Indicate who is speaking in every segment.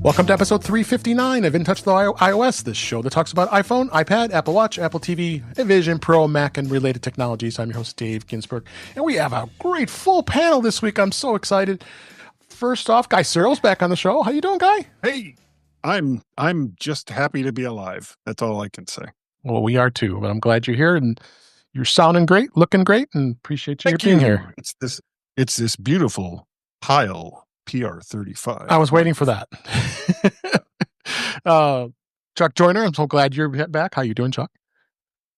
Speaker 1: Welcome to episode 359 of In Touch with iOS, this show that talks about iPhone, iPad, Apple Watch, Apple TV, Vision Pro, Mac, and related technologies. I'm your host, Dave Ginsburg, and we have a great full panel this week. I'm so excited. First off, Guy Searles back on the show. How you doing, Guy?
Speaker 2: Hey, I'm just happy to be alive. That's all I can say.
Speaker 1: Well, we are too, but I'm glad you're here, and you're sounding great, looking great, and appreciate you being here.
Speaker 2: It's this beautiful Pile PR35.
Speaker 1: I was waiting for that. Chuck Joyner, I'm so glad you're back. How you doing, Chuck?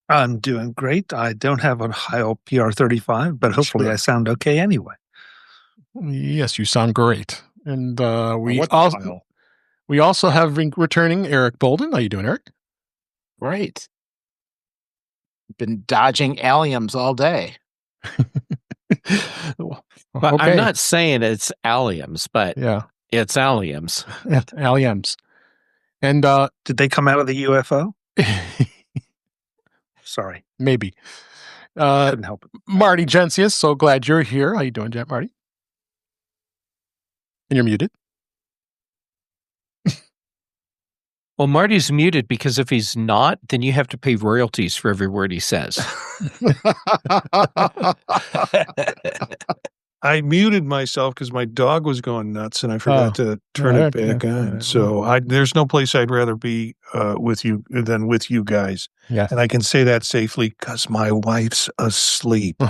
Speaker 3: I'm doing great. I don't have a Pile PR35, but hopefully I sound okay anyway.
Speaker 1: Yes, you sound great. And we also have returning Eric Bolden. How you doing, Eric?
Speaker 4: Great. Been dodging alliums all day.
Speaker 1: Well,
Speaker 5: but
Speaker 1: okay.
Speaker 5: I'm not saying it's alliums, but
Speaker 1: yeah,
Speaker 5: it's alliums.
Speaker 1: Alliums. And
Speaker 3: did they come out of the UFO? Sorry.
Speaker 1: Maybe.
Speaker 3: Couldn't help it.
Speaker 1: Marty Jencius, so glad you're here. How you doing, Marty? And you're muted.
Speaker 5: Well, Marty's muted because if he's not, then you have to pay royalties for every word he says.
Speaker 3: I muted myself because my dog was going nuts and I forgot to turn it back on. So there's no place I'd rather be with you than with you guys.
Speaker 1: Yeah.
Speaker 3: And I can say that safely because my wife's asleep.
Speaker 1: Be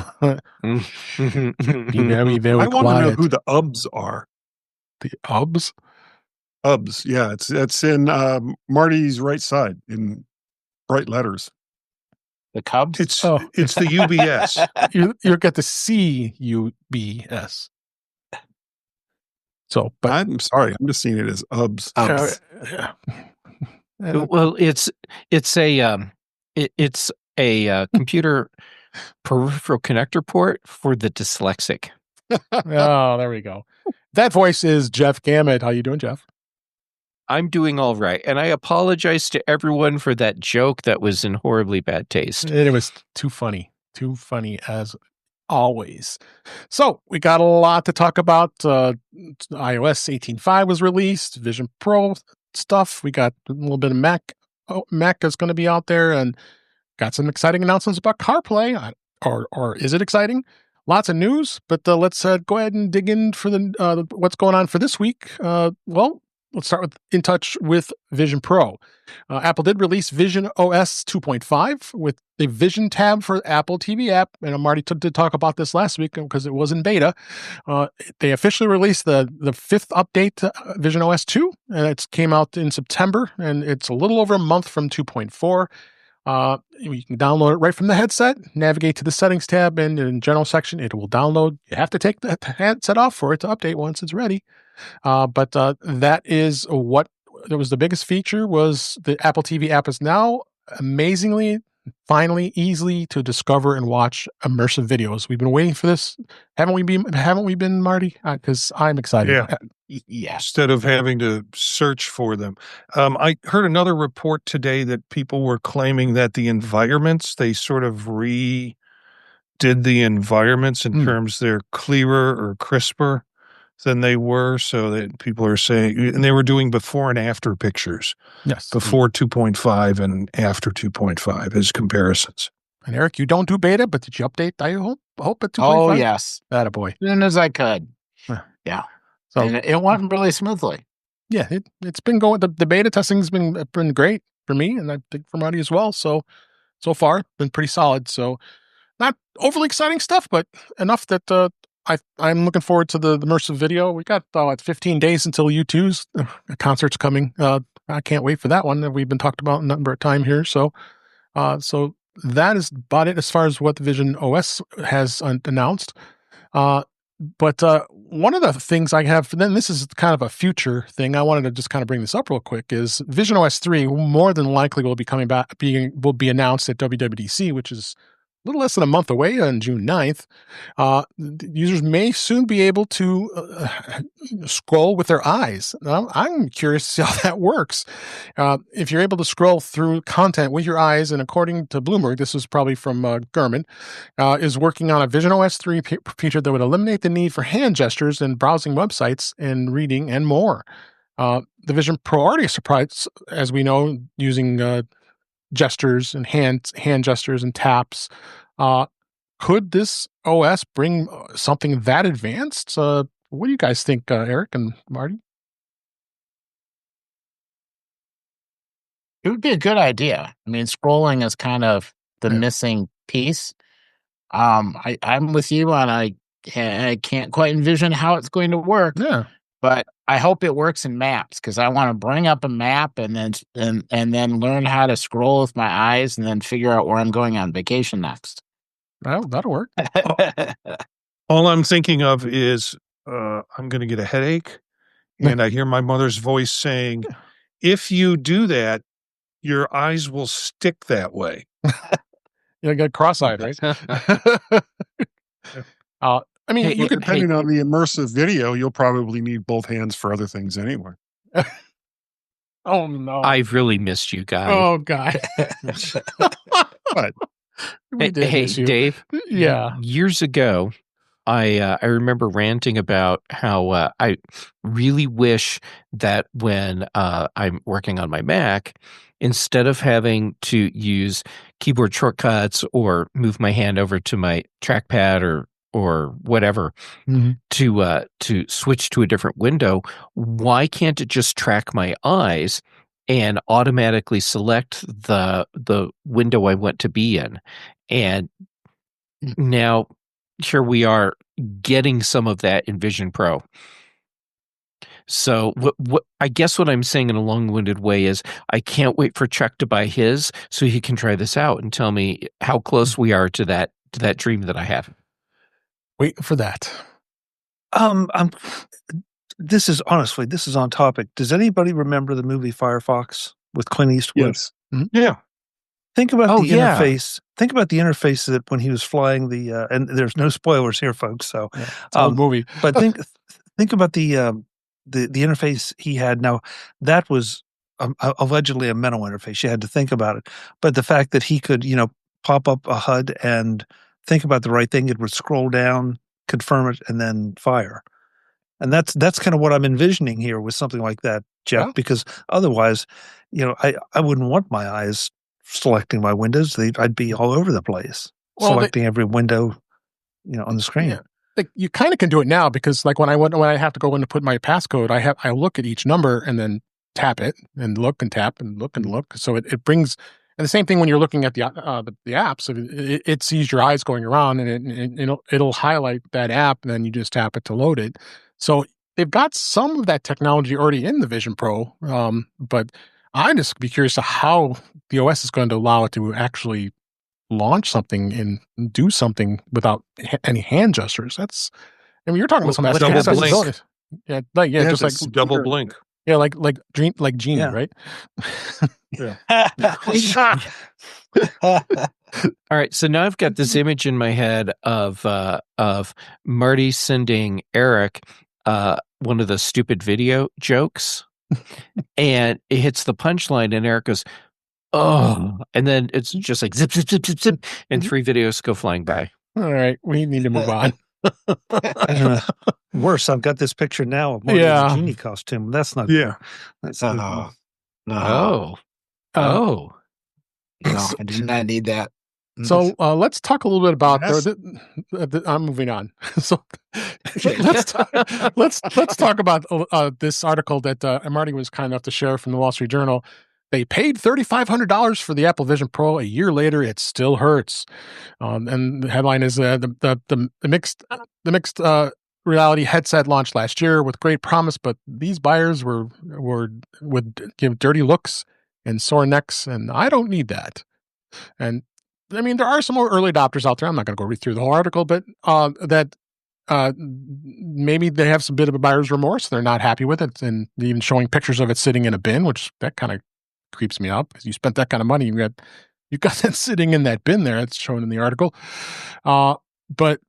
Speaker 1: very, very
Speaker 2: I want to know
Speaker 1: quiet.
Speaker 2: who the UBs are.
Speaker 1: The UBs?
Speaker 2: UBs, yeah. It's in Marty's right side in bright letters.
Speaker 4: The Cubs?
Speaker 3: It's the UBS.
Speaker 1: You get the CUBS. So, but
Speaker 2: I'm sorry. I'm just seeing it as UBs.
Speaker 5: Well, it's a computer peripheral connector port for the dyslexic.
Speaker 1: Oh, there we go. That voice is Jeff Gamet. How you doing, Jeff?
Speaker 5: I'm doing all right. And I apologize to everyone for that joke that was in horribly bad taste.
Speaker 1: It was too funny as always. So we got a lot to talk about. iOS 18.5 was released, Vision Pro stuff. We got a little bit of Mac. Mac is going to be out there, and got some exciting announcements about CarPlay. Or is it exciting? Lots of news, but let's go ahead and dig in for the what's going on for this week. Let's start with In Touch with Vision Pro. Apple did release visionOS 2.5 with the Vision tab for Apple TV app. And Marty did talk about this last week because it was in beta. They officially released the fifth update to visionOS 2. And it came out in September, and it's a little over a month from 2.4. You can download it right from the headset, navigate to the settings tab, and in general section, it will download. You have to take the headset off for it to update once it's ready. But that is what was the biggest feature. Was the Apple TV app is now amazingly, finally, easily to discover and watch immersive videos. We've been waiting for this, haven't we been, Marty? Because I'm excited.
Speaker 3: Yeah.
Speaker 4: Yeah.
Speaker 3: Instead of having to search for them. I heard another report today that people were claiming that the environments, they sort of redid the environments in terms they're clearer or crisper than they were. So that people are saying, and they were doing before and after pictures.
Speaker 1: Yes.
Speaker 3: Before 2.5 and after 2.5 as comparisons.
Speaker 1: And Eric, you don't do beta, but did you update? I hope at 2.5?
Speaker 4: Oh, yes.
Speaker 1: Attaboy.
Speaker 4: As soon as I could.
Speaker 1: Huh.
Speaker 4: Yeah.
Speaker 1: So
Speaker 4: And it went really smoothly.
Speaker 1: yeah, it's been going. The beta testing's been great for me, and I think for Marty as well. So far, been pretty solid. So not overly exciting stuff, but enough that I'm looking forward to the immersive video. We got 15 days until U2's concert's coming. I can't wait for that one that we've been talked about a number of times here. So that is about it as far as what the Vision OS has announced. But one of the things I have, then this is kind of a future thing. I wanted to just kind of bring this up real quick. Is visionOS 3 more than likely will be coming back, will be announced at WWDC, which is a little less than a month away on June 9th. Users may soon be able to scroll with their eyes. Now, I'm curious to see how that works. If you're able to scroll through content with your eyes, and according to Bloomberg, this was probably from Gamet, is working on a visionOS 3 feature that would eliminate the need for hand gestures in browsing websites and reading and more. The Vision Pro already surprised, as we know, using gestures and hand gestures and taps. Could this OS bring something that advanced? What do you guys think, Eric and Marty?
Speaker 4: It would be a good idea. I mean, scrolling is kind of the missing piece. I'm with you on I can't quite envision how it's going to work.
Speaker 1: Yeah.
Speaker 4: But I hope it works in maps because I want to bring up a map and then learn how to scroll with my eyes and then figure out where I'm going on vacation next.
Speaker 1: Well, that'll work.
Speaker 3: All I'm thinking of is I'm going to get a headache, and I hear my mother's voice saying, "If you do that, your eyes will stick that way."
Speaker 1: You get cross-eyed, right? I mean, you could
Speaker 2: depending on the immersive video, you'll probably need both hands for other things anyway.
Speaker 1: Oh no!
Speaker 5: I've really missed you guys.
Speaker 1: Oh God!
Speaker 2: But
Speaker 5: Hey, Dave.
Speaker 1: Yeah.
Speaker 5: Years ago, I remember ranting about how I really wish that when I'm working on my Mac, instead of having to use keyboard shortcuts or move my hand over to my trackpad or whatever to switch to a different window, why can't it just track my eyes and automatically select the window I want to be in? And now here we are getting some of that in Vision Pro. So what I guess what I'm saying in a long-winded way is I can't wait for Chuck to buy his so he can try this out and tell me how close we are to that dream that I have.
Speaker 1: Wait for that.
Speaker 6: This is on topic. Does anybody remember the movie Firefox with Clint Eastwood?
Speaker 2: yes.
Speaker 3: Yeah.
Speaker 6: Think about the
Speaker 5: yeah.
Speaker 6: interface. Think about the interface that when he was flying the and there's no spoilers here, folks. So,
Speaker 1: It's an old movie.
Speaker 6: but think about the interface he had. Now that was allegedly a mental interface. You had to think about it, but the fact that he could, pop up a HUD and think about the right thing, it would scroll down, confirm it, and then fire. And that's kind of what I'm envisioning here with something like that, Jeff.
Speaker 1: Yeah.
Speaker 6: Because otherwise, I wouldn't want my eyes selecting my windows. I'd be all over the place, selecting every window, on the screen.
Speaker 1: Yeah. Like you kind of can do it now because like when I have to go in to put my passcode, I look at each number and then tap it and look and tap and look and look. So it brings, and the same thing when you're looking at the apps, it sees your eyes going around and it'll highlight that app and then you just tap it to load it. So they've got some of that technology already in the Vision Pro, but I'd just be curious to how the OS is going to allow it to actually launch something and do something without any hand gestures. You're talking about some accessibility. Yeah, just like
Speaker 3: double blink.
Speaker 1: Yeah, like Genie, right?
Speaker 3: Yeah.
Speaker 5: All right, so now I've got this image in my head of Marty sending Eric one of the stupid video jokes, and it hits the punchline, and Eric goes, "Oh," and then it's just like zip, zip, zip, zip, zip, and 3 videos go flying by.
Speaker 1: All right, we need to move on.
Speaker 6: Worse, I've got this picture now of Marty's genie costume. That's not good. That's good.
Speaker 4: No.
Speaker 5: Oh.
Speaker 4: No, I did not need that.
Speaker 1: So let's talk a little bit about. I'm moving on. So let's talk about this article that Marty was kind enough to share from the Wall Street Journal. They paid $3,500 for the Apple Vision Pro. A year later, it still hurts. And the headline is the mixed reality headset launched last year with great promise, but these buyers would give dirty looks and sore necks, and I don't need that. And I mean, there are some more early adopters out there. I'm not going to go read through the whole article, but that maybe they have some bit of a buyer's remorse. They're not happy with it, and even showing pictures of it sitting in a bin, which that kind of creeps me out because you spent that kind of money. You got that sitting in that bin there. It's shown in the article. But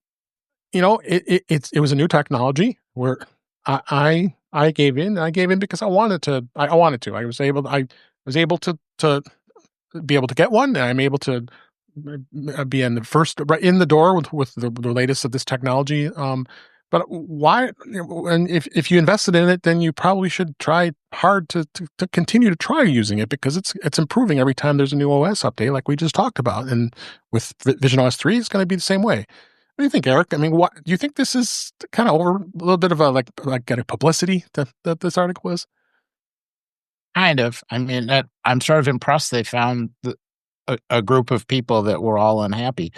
Speaker 1: it was a new technology where I gave in. I gave in because I wanted to. I wanted to. I was able to be able to get one. And I'm able to be in the first right in the door with the latest of this technology. But why? And if you invested in it, then you probably should try hard to continue to try using it, because it's improving every time there's a new OS update, like we just talked about. And with visionOS 3, it's going to be the same way. What do you think, Eric? I mean, what do you think this is kind of over a little bit of a like a publicity that this article is?
Speaker 4: Kind of. I mean, I'm sort of impressed they found a group of people that were all unhappy.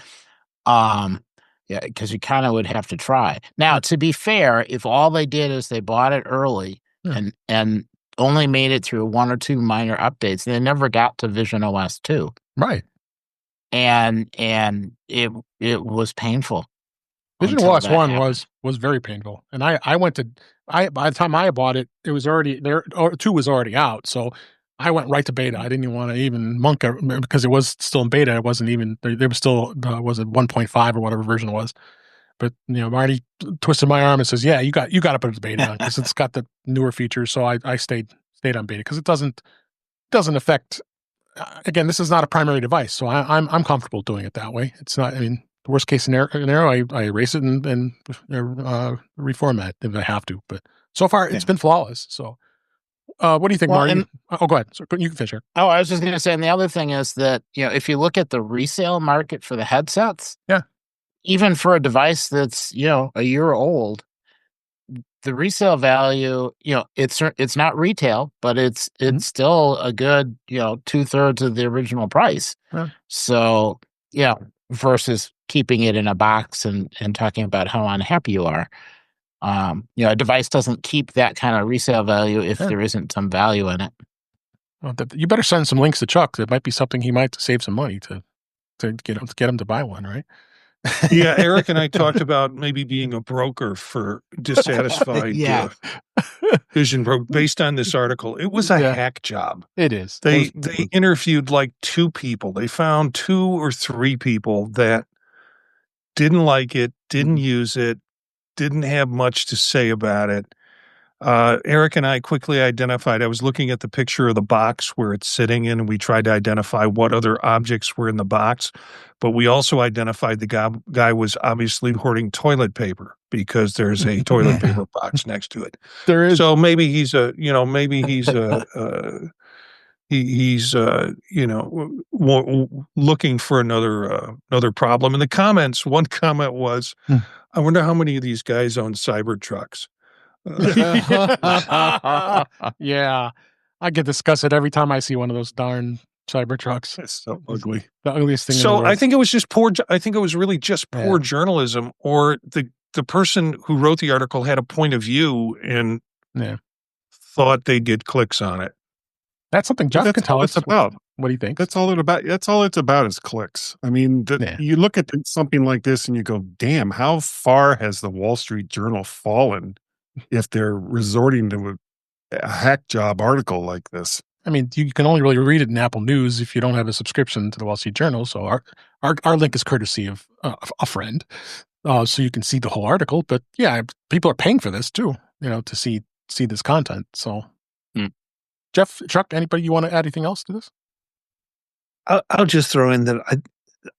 Speaker 4: Yeah, because you kind of would have to try. Now, to be fair, if all they did is they bought it early and only made it through 1 or 2 minor updates, they never got to visionOS 2.
Speaker 1: Right.
Speaker 4: And it was painful.
Speaker 1: visionOS 1 was very painful. And I went to by the time I bought it, it was already there, or 2 was already out. So I went right to beta. I didn't even want to even monkey, because it was still in beta. It wasn't even, there was still, was it 1.5 or whatever version it was. But, Marty twisted my arm and says, yeah, you got to put it to beta on, because it's got the newer features. So I stayed on beta, because it doesn't affect, again, this is not a primary device. So I'm comfortable doing it that way. It's not, I mean, the worst case scenario, I erase it and reformat if I have to. But so far, it's been flawless. So, what do you think, Marty? Go ahead. So you can finish here.
Speaker 4: Oh, I was just going to say, and the other thing is that, if you look at the resale market for the headsets, even for a device that's, a year old, the resale value, it's not retail, but it's still a good, 2/3 of the original price.
Speaker 1: Yeah.
Speaker 4: So, versus keeping it in a box and talking about how unhappy you are. A device doesn't keep that kind of resale value if there isn't some value in it.
Speaker 1: Well, you better send some links to Chuck. That might be something he might save some money to get him to buy one, right?
Speaker 3: Yeah, Eric and I talked about maybe being a broker for dissatisfied Vision Pro based on this article. It was a hack job.
Speaker 1: It is.
Speaker 3: They interviewed like 2 people. They found 2 or 3 people that didn't like it, didn't use it, didn't have much to say about it. Eric and I quickly identified, I was looking at the picture of the box where it's sitting in, and we tried to identify what other objects were in the box. But we also identified the guy was obviously hoarding toilet paper, because there's a toilet paper box next to it.
Speaker 1: There is.
Speaker 3: So maybe he's looking for another problem. In the comments, one comment was, I wonder how many of these guys own Cybertrucks.
Speaker 1: Yeah, I get disgusted every time I see one of those darn Cybertrucks.
Speaker 2: It's so ugly.
Speaker 1: The ugliest thing.
Speaker 3: So I think it was just poor. I think it was really just poor journalism, or the person who wrote the article had a point of view and thought they'd get clicks on it.
Speaker 1: That's something Jeff can tell us
Speaker 2: about.
Speaker 1: What do you think?
Speaker 2: That's all it's about is clicks. I mean, you look at something like this and you go, damn, how far has the Wall Street Journal fallen if they're resorting to a hack job article like this?
Speaker 1: I mean, you can only really read it in Apple News if you don't have a subscription to the Wall Street Journal. So our link is courtesy of a friend, so you can see the whole article. But yeah, people are paying for this too, to see this content. So, Jeff, Chuck, anybody you want to add anything else to this?
Speaker 6: I'll just throw in that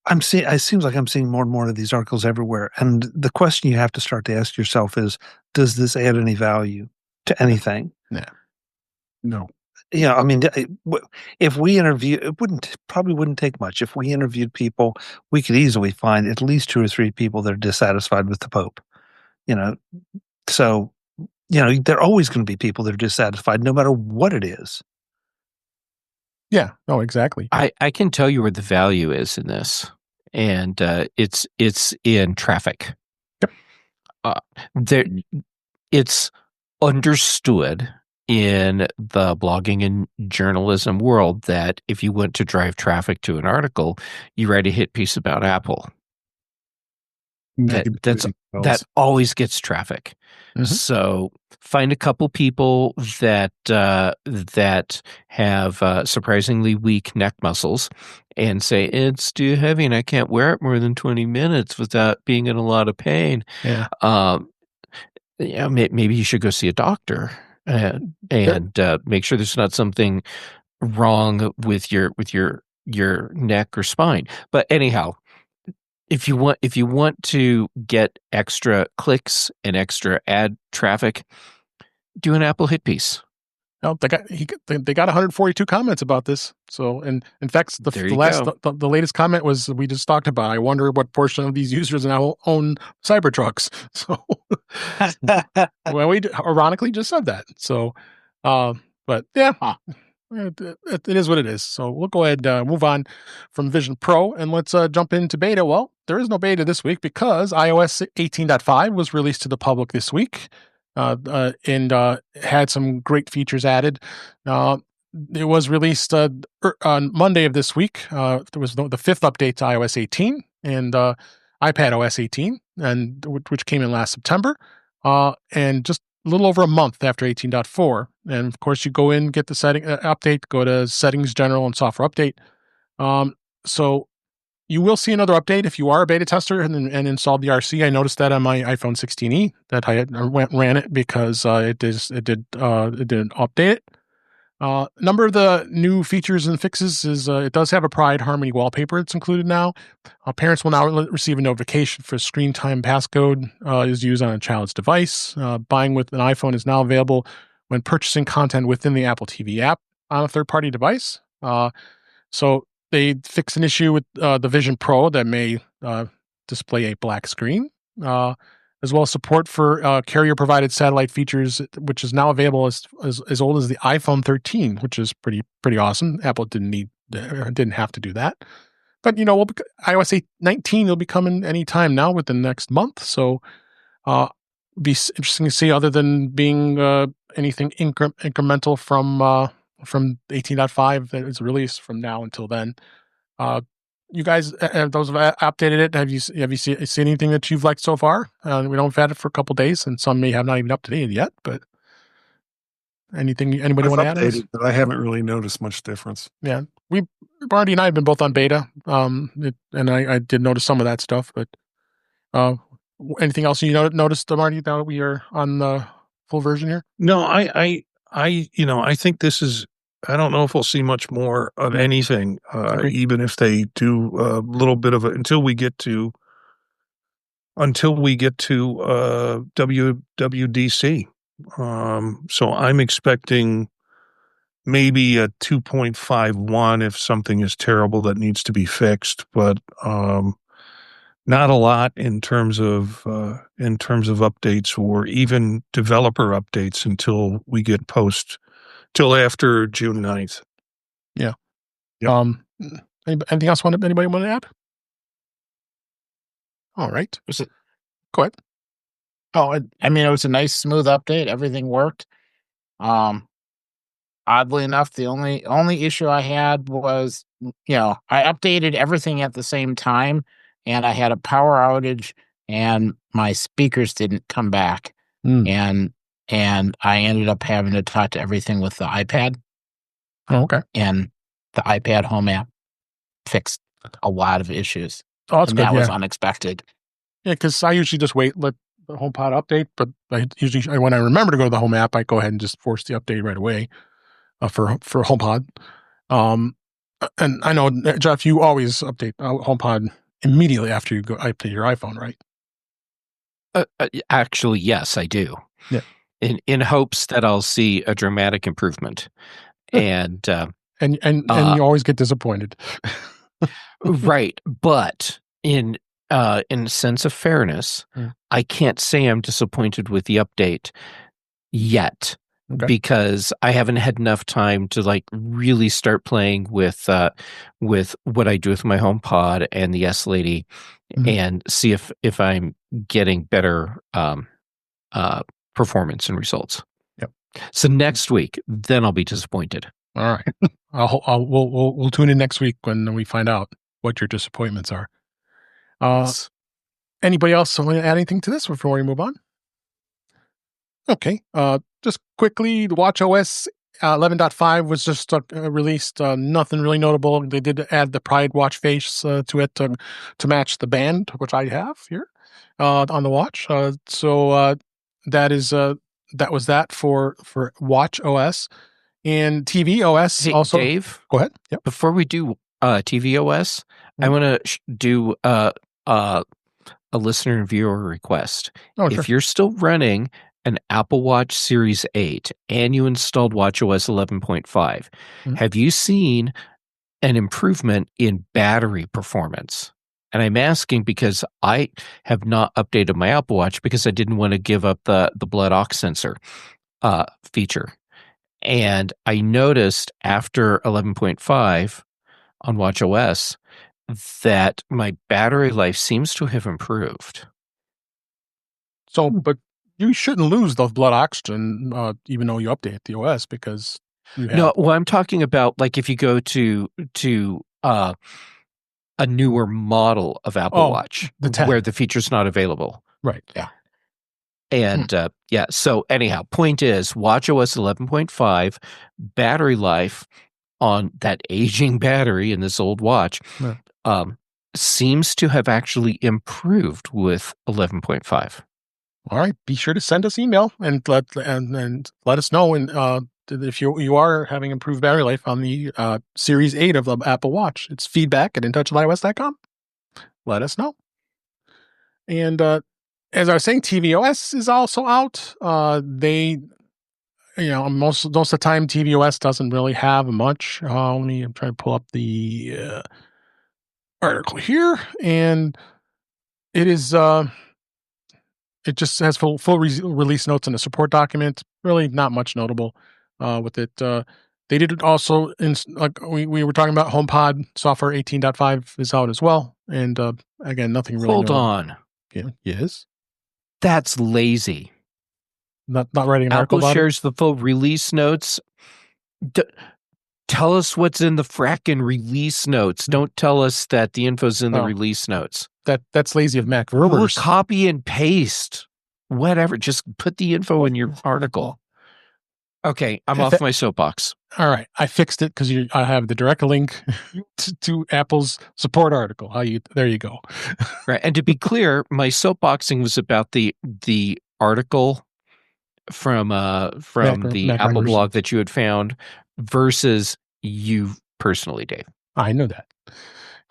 Speaker 6: I'm seeing. It seems like I'm seeing more and more of these articles everywhere, and the question you have to start to ask yourself is: does this add any value to anything?
Speaker 1: Yeah.
Speaker 2: No.
Speaker 6: I mean, if we interview, probably wouldn't take much. If we interviewed people, we could easily find at least 2 or 3 people that are dissatisfied with the Pope. So there are always going to be people that are dissatisfied, no matter what it is.
Speaker 1: Yeah. No, exactly.
Speaker 5: I can tell you where the value is in this, and it's in traffic.
Speaker 1: Yep.
Speaker 5: It's understood in the blogging and journalism world that if you want to drive traffic to an article, you write a hit piece about Apple. That always gets traffic.
Speaker 1: Mm-hmm.
Speaker 5: So find a couple people that have surprisingly weak neck muscles and say, it's too heavy and I can't wear it more than 20 minutes without being in a lot of pain.
Speaker 1: Yeah.
Speaker 5: Maybe you should go see a doctor and make sure there's not something wrong with your neck or spine. But anyhow, if you want to get extra clicks and extra ad traffic, do an Apple hit piece.
Speaker 1: No, they got 142 comments about this. So, and in fact, the latest comment was we just talked about. I wonder what portion of these users now own Cybertrucks. So, well, we ironically just said that. So, but yeah, it is what it is. So we'll go ahead and move on from Vision Pro and let's jump into beta. Well, there is no beta this week because iOS 18.5 was released to the public this week. And had some great features added. It was released on Monday of this week. There was the fifth update to iOS 18 and iPadOS 18, and which came in last September, and just a little over a month after 18.4. And of course, you go in, get the setting update, go to Settings, General, and Software Update. So you will see another update if you are a beta tester and installed the RC. I noticed that on my iPhone 16e that I ran it because it didn't update it. Number of the new features and fixes is it does have a Pride Harmony wallpaper that's included now. Parents will now receive a notification for screen time passcode is used on a child's device. Buying with an iPhone is now available when purchasing content within the Apple TV app on a third-party device. So they fixed an issue with the Vision Pro that may display a black screen, as well as support for carrier-provided satellite features, which is now available as old as the iPhone 13, which is pretty awesome. Apple didn't have to do that, but iOS 19 will be coming anytime now within the next month. So, be interesting to see. Other than being anything incremental from 18.5 that is released from now until then. You guys, those have updated it. Have you seen anything that you've liked so far? We don't have had it for a couple days, and some may have not even updated yet. But anybody want to add?
Speaker 2: But I haven't really noticed much difference.
Speaker 1: Yeah, Marty and I have been both on beta, and I did notice some of that stuff. But anything else you noticed, Marty, now that we are on the full version here?
Speaker 3: No, I think this is. I don't know if we'll see much more of anything, even if they do a little bit of it until we get to WWDC. So I'm expecting maybe a 2.51 if something is terrible that needs to be fixed, but not a lot in terms of updates or even developer updates until we get till after June 9th.
Speaker 1: Yeah. Yep. Anything else anybody want to add? All right. Go ahead.
Speaker 4: Oh, I mean, it was a nice, smooth update. Everything worked. Oddly enough, the only issue I had was, I updated everything at the same time, and I had a power outage, and my speakers didn't come back, and I ended up having to talk to everything with the iPad.
Speaker 1: Oh, okay.
Speaker 4: And the iPad Home app fixed a lot of issues.
Speaker 1: Oh, that's good.
Speaker 4: That was unexpected. Yeah,
Speaker 1: because I usually just let the HomePod update, but when I remember to go to the Home app, I go ahead and just force the update right away for HomePod. And I know, Jeff, you always update HomePod immediately after you go update your iPhone, right?
Speaker 5: Actually, yes, I do.
Speaker 1: Yeah.
Speaker 5: In hopes that I'll see a dramatic improvement, and
Speaker 1: you always get disappointed,
Speaker 5: right? But in sense of fairness, I can't say I'm disappointed with the update yet, because I haven't had enough time to really start playing with what I do with my HomePod and the S Lady, and see if I'm getting better performance and results.
Speaker 1: Yep.
Speaker 5: So next week, then I'll be disappointed.
Speaker 1: All right. We'll tune in next week when we find out what your disappointments are. Yes. Anybody else want to add anything to this before we move on? Okay. Just quickly, the watchOS 11.5 was just released. Nothing really notable. They did add the Pride watch face to it to match the band, which I have here on the watch. So that was that for watchOS. And tvOS also.
Speaker 5: Dave,
Speaker 1: go ahead. Yep.
Speaker 5: Before we do tvOS, I want to do a listener and viewer request.
Speaker 1: Oh, sure.
Speaker 5: If you're still running an Apple Watch Series 8 and you installed watchOS 11.5, have you seen an improvement in battery performance? And I'm asking because I have not updated my Apple Watch because I didn't want to give up the blood ox sensor feature. And I noticed after 11.5 on watchOS that my battery life seems to have improved.
Speaker 1: So, but you shouldn't lose the blood oxygen, even though you update the OS, because you have.
Speaker 5: No, well, I'm talking about like if you go to a newer model of Apple Watch
Speaker 1: the 10.
Speaker 5: where the feature's not available.
Speaker 1: Right. Yeah.
Speaker 5: And so anyhow, point is watchOS 11.5 battery life on that aging battery in this old watch seems to have actually improved with 11.5.
Speaker 1: All right. Be sure to send us email and let us know if you are having improved battery life on the Series 8 of the Apple Watch. It's feedback@intouchwithios.com. Let us know. And as I was saying, tvOS is also out. Most of the time, tvOS doesn't really have much. I'm trying to pull up the article here, and it is. It just has full release notes and a support document. Really, not much notable with it. They did also like we were talking about. HomePod software 18.5 is out as well, and again, nothing really.
Speaker 5: Hold
Speaker 1: notable.
Speaker 5: on.
Speaker 1: Yeah. Yes.
Speaker 5: That's lazy.
Speaker 1: Not writing an article
Speaker 5: Apple
Speaker 1: about
Speaker 5: shares the full release notes. Tell us what's in the fracking release notes. Don't tell us that the info's in the release notes.
Speaker 1: That's lazy of Mac
Speaker 5: Or
Speaker 1: rumors.
Speaker 5: copy and paste. Whatever. Just put the info in your article. Okay, I'm off my soapbox.
Speaker 1: All right, I fixed it because I have the direct link to Apple's support article. There you go.
Speaker 5: Right, and to be clear, my soapboxing was about the article from the
Speaker 1: Mac
Speaker 5: Apple
Speaker 1: rumors.
Speaker 5: blog that you had found versus you personally, Dave.
Speaker 1: I know that.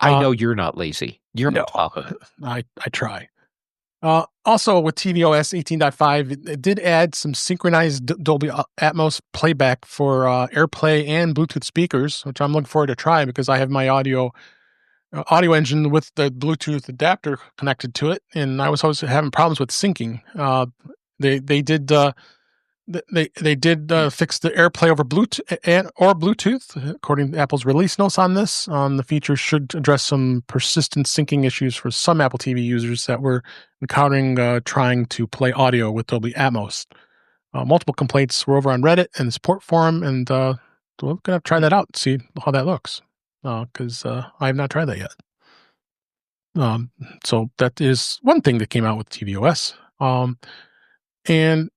Speaker 5: I know you're not lazy. You're on top of it.
Speaker 1: I try. Also, with tvOS 18.5, it did add some synchronized Dolby Atmos playback for AirPlay and Bluetooth speakers, which I'm looking forward to try because I have my audio engine with the Bluetooth adapter connected to it, and I was always having problems with syncing. They did fix the AirPlay over Bluetooth, according to Apple's release notes on this. The feature should address some persistent syncing issues for some Apple TV users that were encountering trying to play audio with Dolby Atmos. Multiple complaints were over on Reddit and the support forum, and we're going to try that out and see how that looks, because I have not tried that yet. So that is one thing that came out with tvOS. And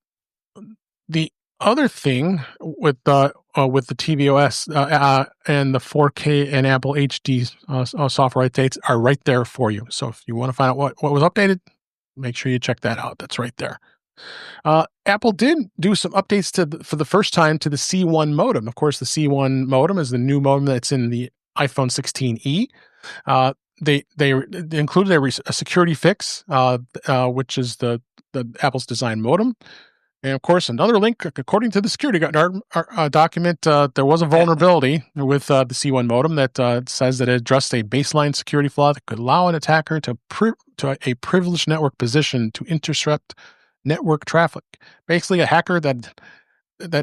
Speaker 1: the other thing with the tvOS and the 4K and Apple HD software updates are right there for you. So if you want to find out what was updated, make sure you check that out. That's right there. Apple did do some updates for the first time to the C1 modem. Of course, the C1 modem is the new modem that's in the iPhone 16e. They included a security fix, which is the Apple's design modem. And of course, another link, according to the security document, there was a vulnerability with the C1 modem that says that it addressed a baseline security flaw that could allow an attacker to a privileged network position to intercept network traffic. Basically, a hacker that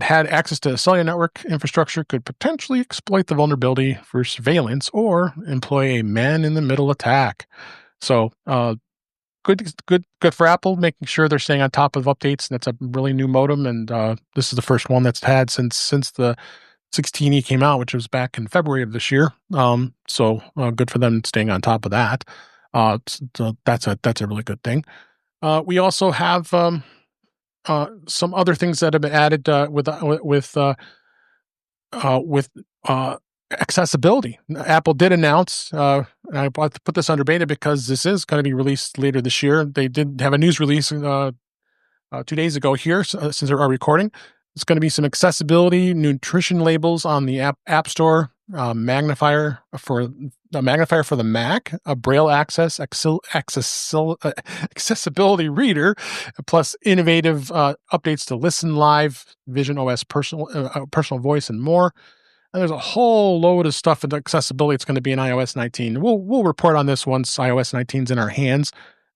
Speaker 1: had access to a cellular network infrastructure could potentially exploit the vulnerability for surveillance or employ a man-in-the-middle attack. So, Good for Apple, making sure they're staying on top of updates. That's a really new modem, and this is the first one that's had since the 16e came out, which was back in February of this year. So good for them staying on top of that. So that's a really good thing. We also have some other things that have been added with accessibility. Apple did announce, and I put this under beta because this is going to be released later this year. They did have a news release 2 days ago here, since they're recording. It's going to be some accessibility, nutrition labels on the App Store, magnifier for the Mac, a Braille accessibility reader, plus innovative updates to Listen Live, visionOS personal voice, and more. And there's a whole load of stuff in accessibility. It's going to be in iOS 19. We'll report on this once iOS 19 is in our hands.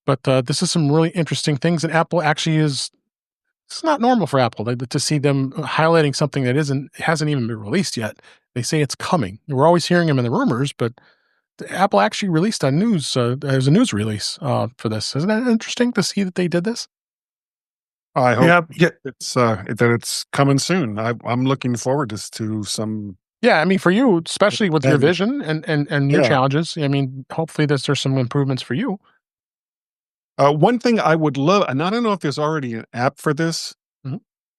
Speaker 1: But this is some really interesting things, and Apple actually is. It's not normal for Apple to see them highlighting something that hasn't even been released yet. They say it's coming. We're always hearing them in the rumors, but Apple actually released a news. There's a news release for this. Isn't that interesting to see that they did this?
Speaker 2: I hope it's that it's coming soon. I'm looking forward to some.
Speaker 1: Yeah, I mean, for you, especially with your vision and your challenges. I mean, hopefully there's some improvements for you.
Speaker 2: One thing I would love, and I don't know if there's already an app for this,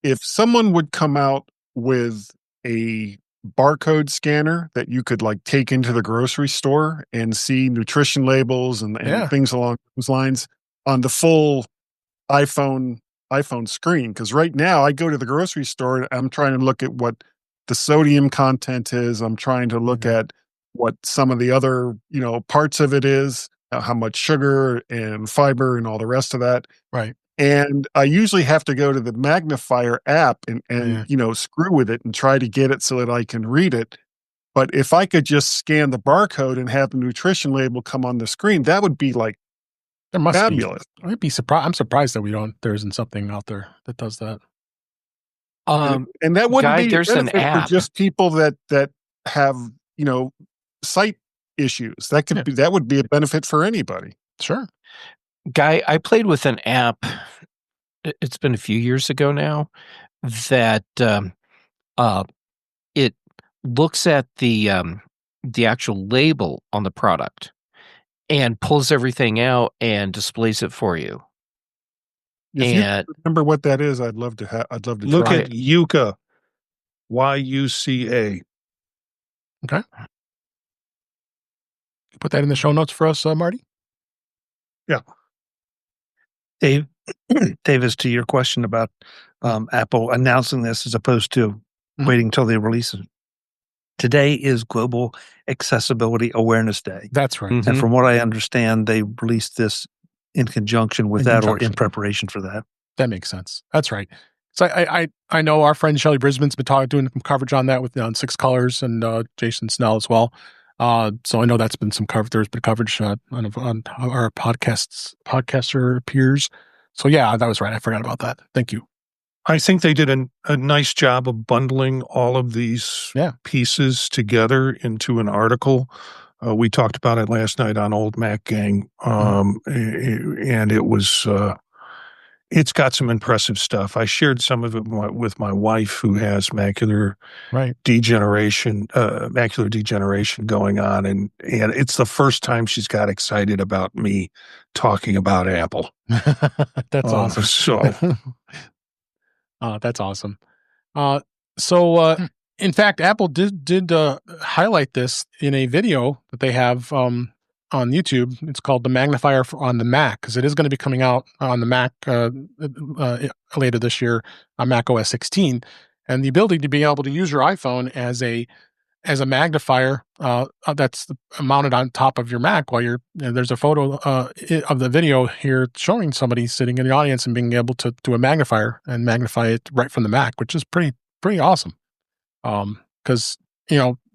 Speaker 2: if someone would come out with a barcode scanner that you could like take into the grocery store and see nutrition labels and things along those lines on the full iPhone screen. Because right now I go to the grocery store and I'm trying to look at what the sodium content is. I'm trying to look at what some of the other, parts of it is. How much sugar and fiber and all the rest of that.
Speaker 1: Right.
Speaker 2: And I usually have to go to the magnifier app and screw with it and try to get it so that I can read it. But if I could just scan the barcode and have the nutrition label come on the screen, that would be like fabulous.
Speaker 1: I'd be surprised. I'm surprised that there isn't something out there that does that.
Speaker 2: And that wouldn't be
Speaker 5: there's an app
Speaker 2: for just people that have, sight issues. That would be a benefit for anybody.
Speaker 1: Sure.
Speaker 5: Guy, I played with an app. It's been a few years ago now that it looks at the actual label on the product and pulls everything out and displays it for you.
Speaker 2: If you remember what that is, I'd love to
Speaker 3: look
Speaker 2: try
Speaker 3: at Yuka, YUCA.
Speaker 1: Okay. Put that in the show notes for us, Marty.
Speaker 3: Yeah.
Speaker 6: Dave, as to your question about Apple announcing this as opposed to waiting until they release it. Today is Global Accessibility Awareness Day.
Speaker 1: That's right.
Speaker 6: And from what I understand, they released this in conjunction with or in preparation for that.
Speaker 1: That makes sense. That's right. So I know our friend Shelley Brisbane's been doing some coverage on that with on Six Colors and Jason Snell as well. So I know that's been there's been coverage on our podcaster peers. So yeah, that was right. I forgot about that. Thank you.
Speaker 3: I think they did a nice job of bundling all of these pieces together into an article. We talked about it last night on Old Mac Gang, and it was it's got some impressive stuff. I shared some of it with my wife, who has macular degeneration going on, and it's the first time she's got excited about me talking about Apple.
Speaker 1: That's awesome.
Speaker 3: So,
Speaker 1: that's awesome. In fact, Apple did highlight this in a video that they have on YouTube. It's called the magnifier on the Mac, because it is going to be coming out on the Mac later this year on macOS 16, and the ability to be able to use your iPhone as a magnifier that's mounted on top of your Mac while there's a photo of the video here showing somebody sitting in the audience and being able to do a magnifier and magnify it right from the Mac, which is pretty awesome. Because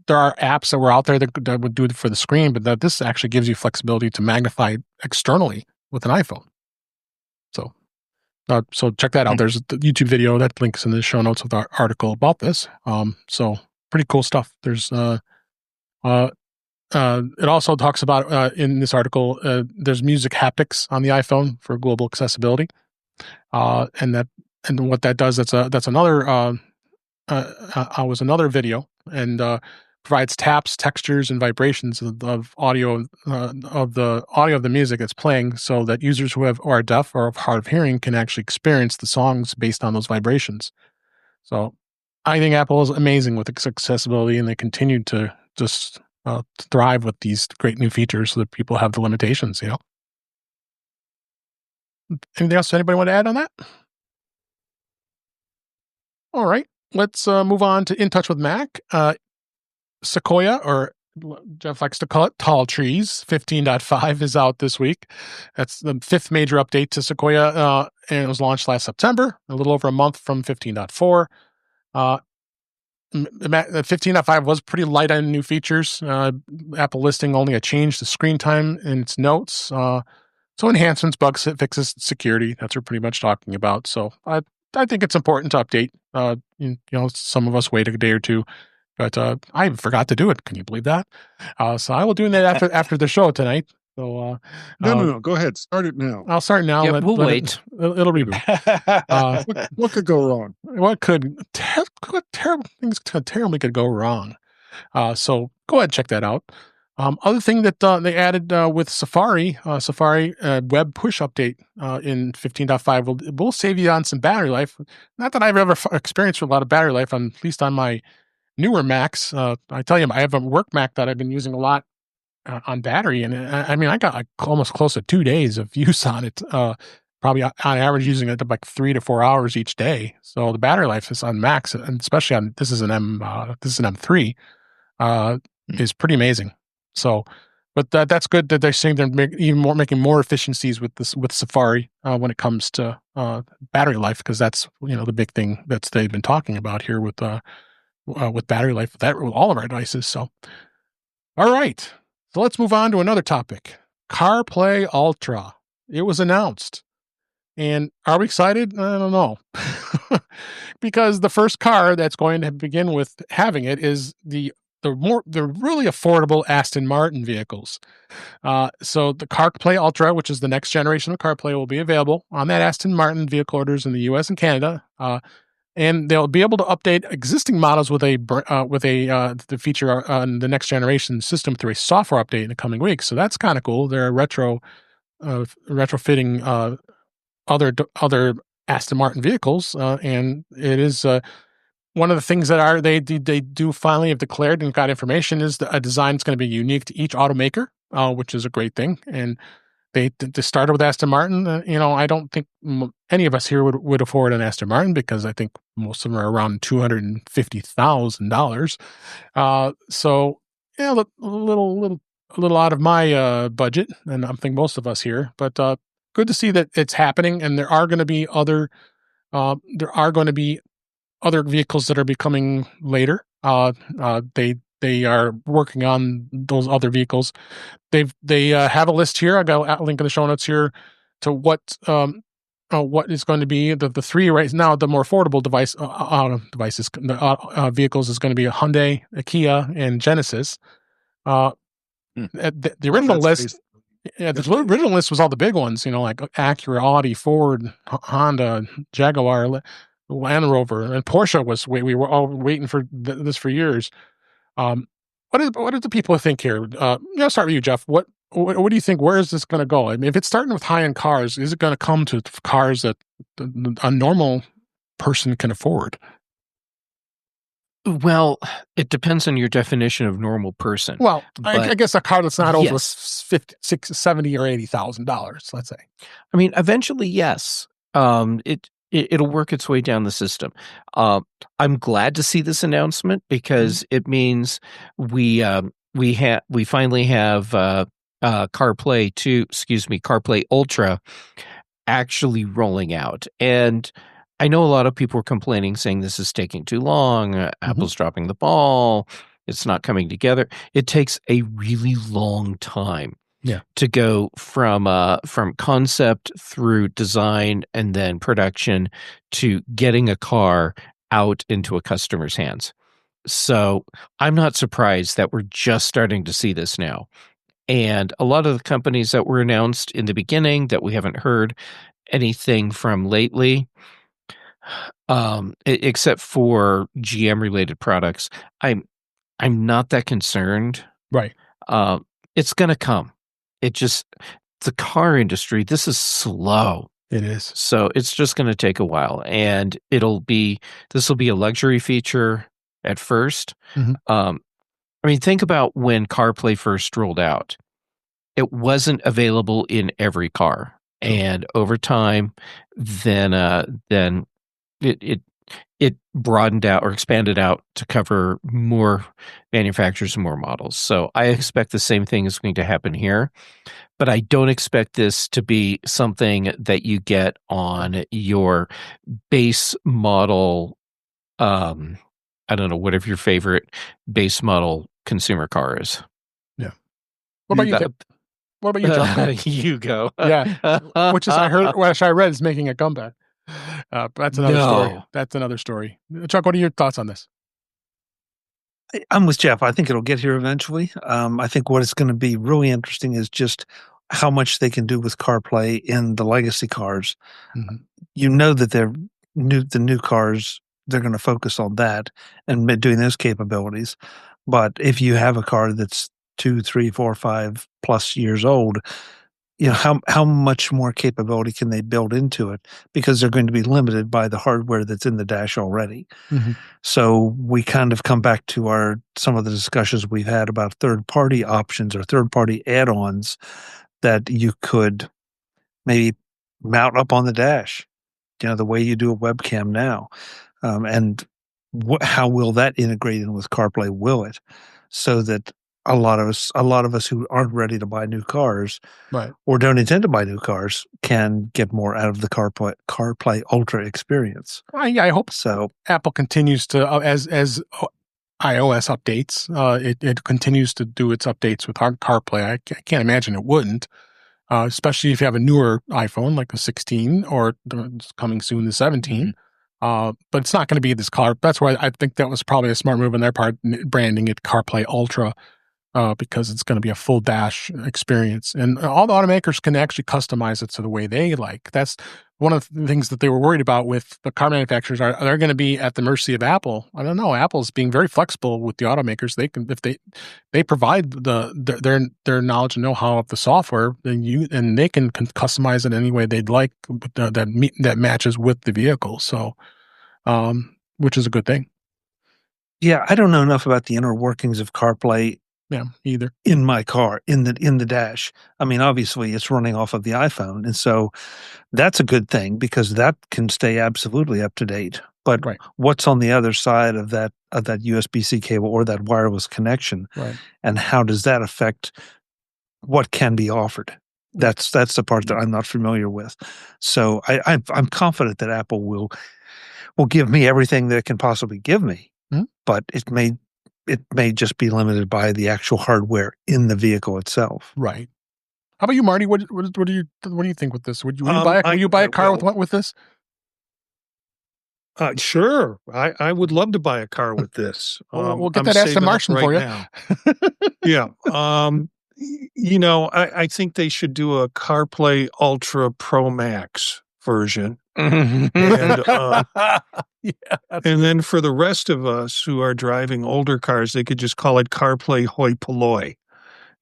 Speaker 1: there are apps that were out there that would do it for the screen, but this actually gives you flexibility to magnify externally with an iPhone. So check that out. There's a YouTube video that links in the show notes of our article about this. So pretty cool stuff. There's it also talks about in this article there's music haptics on the iPhone for global accessibility, and what that does, that's another was another video, and provides taps, textures, and vibrations of audio of the music that's playing, so that users who are deaf or hard of hearing can actually experience the songs based on those vibrations. So I think Apple is amazing with its accessibility, and they continue to just thrive with these great new features so that people have the limitations. Anything else anybody want to add on that? All right. Let's move on to In Touch with Mac. Sequoia, or Jeff likes to call it Tall Trees, 15.5 is out this week. That's the fifth major update to Sequoia, and it was launched last September, a little over a month from 15.4. 15.5 was pretty light on new features. Apple listing only a change to screen time in its notes. So enhancements, bug fixes, security, that's what we're pretty much talking about. So I think it's important to update. Some of us wait a day or two. But I forgot to do it. Can you believe that? So I will do that after the show tonight. So
Speaker 2: no. Go ahead. Start it now.
Speaker 1: I'll start now.
Speaker 5: Yeah, we'll wait.
Speaker 1: It'll reboot.
Speaker 2: What could go wrong?
Speaker 1: What terrible things terribly could go wrong? So go ahead and check that out. Other thing that they added with Safari web push update in 15.5 will save you on some battery life. Not that I've ever experienced a lot of battery life, at least on my newer Macs. I tell you, I have a work Mac that I've been using a lot on battery, and I got almost close to 2 days of use on it. Probably on average using it like 3 to 4 hours each day. So the battery life is on Macs, and especially on this is an M3, is pretty amazing. So, but that's good that they're saying they're making more efficiencies with Safari when it comes to battery life, because that's the big thing that they've been talking about here with battery life, with all of our devices. So, all right. So let's move on to another topic. CarPlay Ultra. It was announced. And are we excited? I don't know. Because the first car that's going to begin with having it is the really affordable Aston Martin vehicles. So the CarPlay Ultra, which is the next generation of CarPlay, will be available on that Aston Martin vehicle orders in the US and Canada. And they'll be able to update existing models with the feature on the next generation system through a software update in the coming weeks. So that's kind of cool. They're retrofitting other Aston Martin vehicles, and it is one of the things that they do finally have declared and got information is that a design is going to be unique to each automaker, which is a great thing. And they started with Aston Martin. I don't think any of us here would afford an Aston Martin, because I think most of them are around $250,000. So yeah, a little out of my budget, and I think most of us here. But good to see that it's happening, and there are going to be other vehicles that are becoming later. They are working on those other vehicles. They have a list here. I got a link in the show notes here to what is going to be the three right now. The more affordable vehicles is going to be a Hyundai, a Kia, and Genesis. The original list. Yeah, the original list was all the big ones, like Acura, Audi, Ford, Honda, Jaguar, Land Rover, and Porsche was. We were all waiting for this for years. What do the people think here? I'll start with you, Jeff. What do you think? Where is this going to go? I mean, if it's starting with high-end cars, is it going to come to cars that a normal person can afford?
Speaker 5: Well, it depends on your definition of normal person.
Speaker 1: Well, I guess a car that's not over $50, $60, $70 or $80,000, let's say.
Speaker 5: I mean, eventually, yes. It'll work its way down the system. I'm glad to see this announcement, because it means we finally have CarPlay Ultra actually rolling out. And I know a lot of people are complaining, saying this is taking too long. Apple's dropping the ball. It's not coming together. It takes a really long time.
Speaker 1: Yeah.
Speaker 5: To go from concept through design and then production to getting a car out into a customer's hands. So I'm not surprised that we're just starting to see this now. And a lot of the companies that were announced in the beginning that we haven't heard anything from lately, except for GM related products, I'm not that concerned.
Speaker 1: Right.
Speaker 5: It's going to come. The car industry, this is slow.
Speaker 1: It is.
Speaker 5: So it's just going to take a while, and this will be a luxury feature at first. I mean, think about when CarPlay first rolled out. It wasn't available in every car, and over time, then it it broadened out or expanded out to cover more manufacturers and more models. So I expect the same thing is going to happen here, but I don't expect this to be something that you get on your base model. I don't know, whatever your favorite base model consumer car is.
Speaker 1: Yeah. What about you, Tim? What about you, John?
Speaker 5: You go.
Speaker 1: Yeah. Which I read is making a comeback. But that's another story. That's another story. Chuck, what are your thoughts on this?
Speaker 6: I'm with Jeff. I think it'll get here eventually. I think what is going to be really interesting is just how much they can do with CarPlay in the legacy cars.
Speaker 1: Mm-hmm.
Speaker 6: You know that the new cars, they're going to focus on that and doing those capabilities. But if you have a car that's 2, 3, 4, 5 plus years old, you know, how much more capability can they build into it, because they're going to be limited by the hardware that's in the dash already.
Speaker 1: Mm-hmm.
Speaker 6: So we kind of come back to some of the discussions we've had about third-party options or third-party add-ons that you could maybe mount up on the dash, you know, the way you do a webcam now. And how will that integrate in with CarPlay? Will it? So that a lot of us who aren't ready to buy new cars,
Speaker 1: right,
Speaker 6: or don't intend to buy new cars, can get more out of the CarPlay Ultra experience.
Speaker 1: I hope
Speaker 6: so.
Speaker 1: Apple continues to, as iOS updates, it continues to do its updates with CarPlay. I can't imagine it wouldn't, especially if you have a newer iPhone like the 16 or coming soon the 17. But it's not going to be this car. That's why I think that was probably a smart move on their part, branding it CarPlay Ultra. Because it's going to be a full dash experience. And all the automakers can actually customize it to the way they like. That's one of the things that they were worried about with the car manufacturers. Are they going to be at the mercy of Apple? I don't know. Apple's being very flexible with the automakers. They can, if they provide their knowledge and know-how of the software, then they can customize it any way they'd like that matches with the vehicle. So, which is a good thing.
Speaker 6: Yeah, I don't know enough about the inner workings of CarPlay.
Speaker 1: Yeah, either.
Speaker 6: In my car, in the dash. I mean, obviously it's running off of the iPhone, and so that's a good thing because that can stay absolutely up to date. But what's on the other side of that USB-C cable or that wireless connection, and how does that affect what can be offered? That's the part that I'm not familiar with. So I'm confident that Apple will give me everything that it can possibly give me, but it may just be limited by the actual hardware in the vehicle itself.
Speaker 1: Right. How about you, Marty? What do you think with this? Would you buy a car with this?
Speaker 3: Sure. I would love to buy a car with this.
Speaker 1: We'll get that Aston Martin for you.
Speaker 3: Now. Yeah. You know, I think they should do a CarPlay Ultra Pro Max version. And then for the rest of us who are driving older cars, they could just call it CarPlay Hoi Polloi.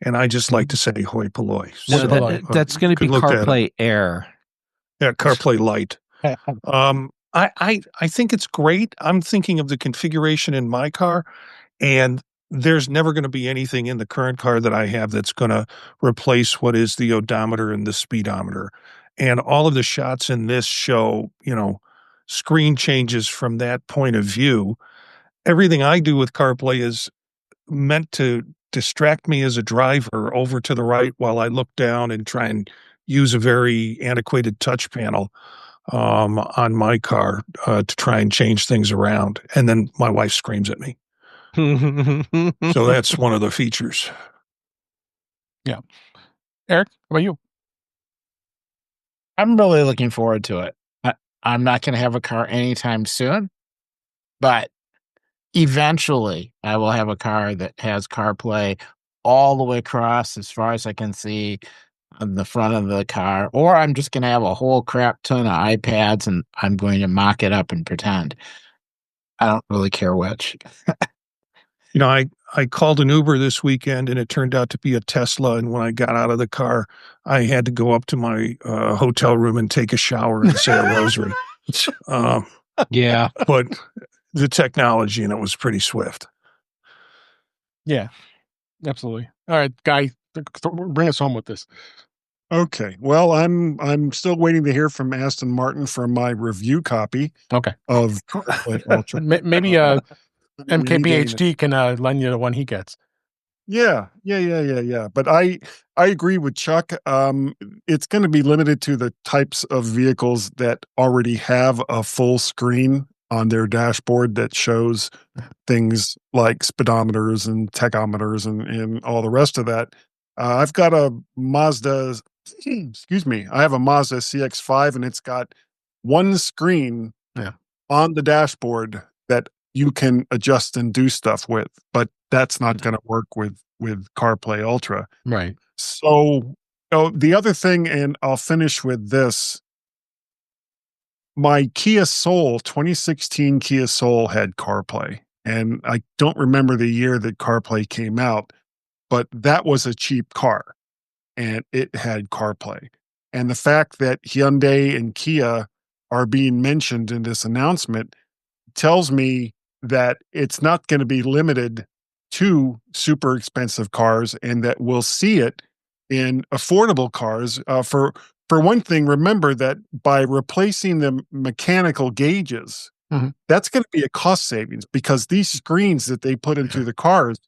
Speaker 3: And I just like to say Hoi Polloi.
Speaker 5: So that's going to be CarPlay Air.
Speaker 3: Yeah, CarPlay Light. I think it's great. I'm thinking of the configuration in my car, and there's never going to be anything in the current car that I have that's going to replace what is the odometer and the speedometer. And all of the shots in this show, you know, screen changes from that point of view. Everything I do with CarPlay is meant to distract me as a driver over to the right while I look down and try and use a very antiquated touch panel on my car to try and change things around. And then my wife screams at me. So that's one of the features.
Speaker 1: Yeah. Eric, how about you?
Speaker 4: I'm really looking forward to it. I'm not going to have a car anytime soon, but eventually I will have a car that has CarPlay all the way across as far as I can see on the front of the car, or I'm just going to have a whole crap ton of iPads and I'm going to mock it up and pretend. I don't really care which.
Speaker 3: You know, I called an Uber this weekend and it turned out to be a Tesla. And when I got out of the car, I had to go up to my hotel room and take a shower and say a rosary.
Speaker 5: Yeah.
Speaker 3: But the technology in it was pretty swift.
Speaker 1: Yeah, absolutely. All right, Guy, bring us home with this.
Speaker 2: Okay. Well, I'm still waiting to hear from Aston Martin for my review copy
Speaker 1: Okay.
Speaker 2: of CarPlay Ultra.
Speaker 1: Maybe
Speaker 2: Really getting it.
Speaker 1: MKBHD can lend you the one he gets.
Speaker 2: Yeah. But I agree with Chuck. It's going to be limited to the types of vehicles that already have a full screen on their dashboard that shows things like speedometers and tachometers and all the rest of that. I've got a Mazda, excuse me, I have a Mazda CX-5 and it's got one screen
Speaker 1: Yeah.
Speaker 2: on the dashboard that you can adjust and do stuff with, but that's not going to work with CarPlay Ultra.
Speaker 1: Right.
Speaker 2: So, the other thing, and I'll finish with this. My Kia Soul, 2016 Kia Soul had CarPlay, and I don't remember the year that CarPlay came out, but that was a cheap car, and it had CarPlay. And the fact that Hyundai and Kia are being mentioned in this announcement tells me that it's not going to be limited to super expensive cars, and that we'll see it in affordable cars. For one thing, remember that by replacing the mechanical gauges, that's going to be a cost savings, because these screens that they put into the cars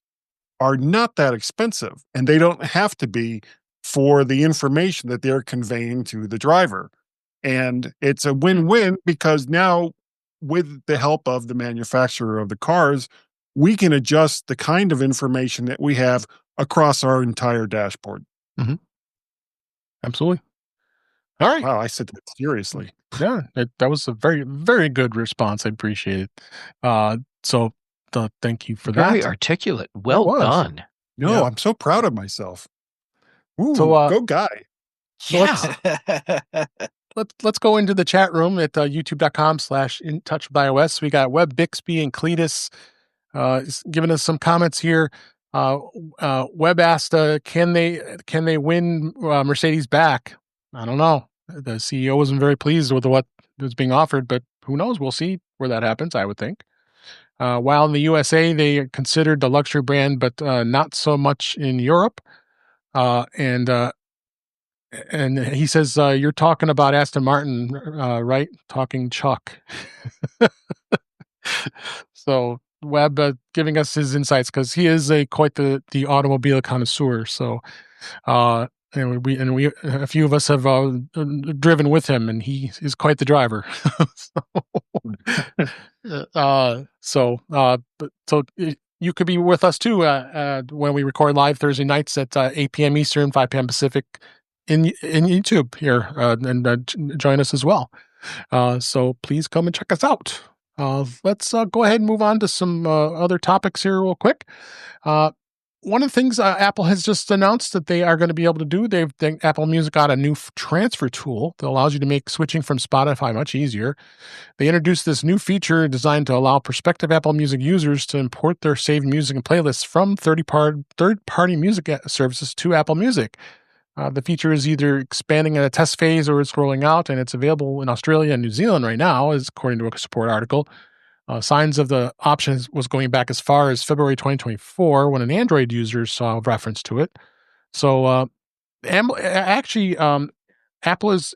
Speaker 2: are not that expensive, and they don't have to be for the information that they're conveying to the driver. And it's a win-win, because now, with the help of the manufacturer of the cars, we can adjust the kind of information that we have across our entire dashboard.
Speaker 1: Absolutely. All right.
Speaker 2: Wow, I said that seriously.
Speaker 1: Yeah, that was a very, very good response. I appreciate it. So thank you for that.
Speaker 5: Very articulate. Well done.
Speaker 2: No,
Speaker 1: Yeah.
Speaker 2: I'm so proud of myself. Ooh,
Speaker 1: So,
Speaker 2: go guy.
Speaker 5: Yeah.
Speaker 1: Let's go into the chat room at youtube.com/intouchwithiOS. We got Web Bixby and Cletus is giving us some comments here. Web asked, can they win Mercedes back? I don't know. The CEO wasn't very pleased with what was being offered, but who knows? We'll see where that happens, I would think. While in the USA, they are considered the luxury brand, but not so much in Europe. And he says, you're talking about Aston Martin, right? Talking Chuck. So Webb giving us his insights, because he is quite the automobile connoisseur. So, and we a few of us have driven with him, and he is quite the driver. So you could be with us too when we record live Thursday nights at 8 p.m. Eastern, 5 p.m. Pacific in YouTube here, and join us as well. So please come and check us out. Let's go ahead and move on to some other topics here real quick. One of the things Apple has just announced that they are going to be able to do, Apple Music got a new transfer tool that allows you to make switching from Spotify much easier. They introduced this new feature designed to allow prospective Apple Music users to import their saved music and playlists from third-party music services to Apple Music. The feature is either expanding in a test phase or it's rolling out, and it's available in Australia and New Zealand right now, as according to a support article. Signs of the options was going back as far as February 2024, when an Android user saw reference to it. So actually, Apple is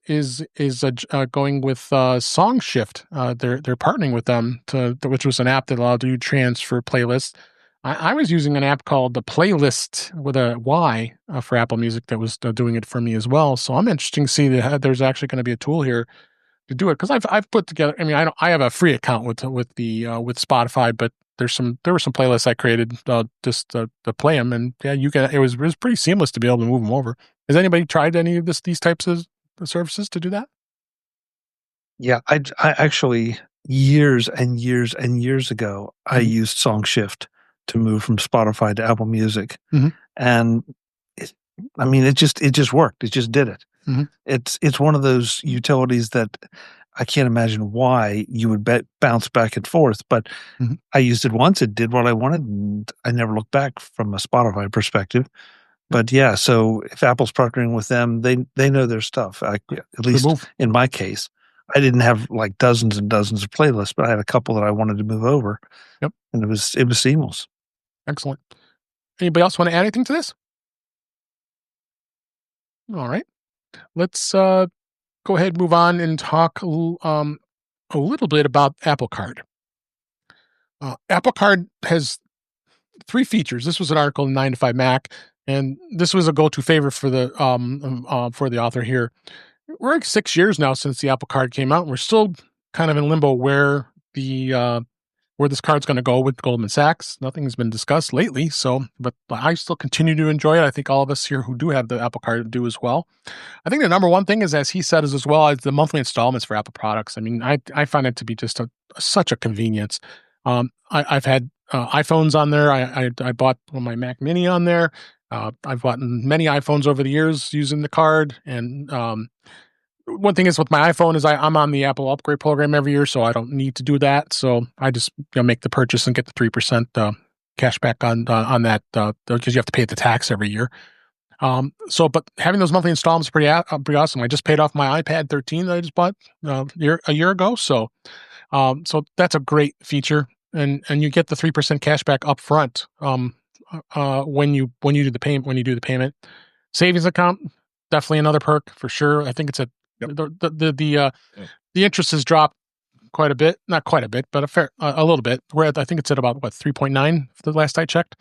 Speaker 1: going with SongShift. They're partnering with them, which was an app that allowed you to transfer playlists. I was using an app called the Playlist with a Y for Apple Music that was doing it for me as well. So I'm interested to see that there's actually going to be a tool here to do it, because I've put together. I mean, I have a free account with Spotify, but there were some playlists I created just to play them, and yeah, it was pretty seamless to be able to move them over. Has anybody tried any of these types of services to do that?
Speaker 6: Yeah, I actually, years and years and years ago, I used SongShift to move from Spotify to Apple Music, and it just worked. It just did it. It's one of those utilities that I can't imagine why you would bounce back and forth, but I used it once. It did what I wanted, and I never looked back from a Spotify perspective. But yeah, so if Apple's partnering with them, they know their stuff. At least in my case, I didn't have like dozens and dozens of playlists, but I had a couple that I wanted to move over.
Speaker 1: Yep,
Speaker 6: and it was seamless.
Speaker 1: Excellent. Anybody else want to add anything to this? All right. let's go ahead and move on and talk a little bit about Apple Card. Apple Card has 3 features. This was an article in 9 to 5 Mac, and this was a go-to favorite for the author here. We're like 6 years now since the Apple Card came out, and we're still kind of in limbo where this card's going to go with Goldman Sachs. Nothing has been discussed lately, but I still continue to enjoy it. I think all of us here who do have the Apple Card do as well. I think the number one thing is, as he said, is as well as the monthly installments for Apple products. I mean, I find it to be just such a convenience. I've had iPhones on there. I bought my Mac Mini on there. I've bought many iPhones over the years using the card. And one thing is with my iPhone is I'm on the Apple upgrade program every year, so I don't need to do that. So I just make the purchase and get the 3% cash back on that because you have to pay the tax every year. But having those monthly installments is pretty awesome. I just paid off my iPad 13 that I just bought a year ago. So that's a great feature. And you get the 3% cash back up front when you do the payment. Savings account, definitely another perk for sure. I think it's the interest has dropped quite a bit, not quite a bit, but a little bit. I think it's at about 3.9 the last I checked.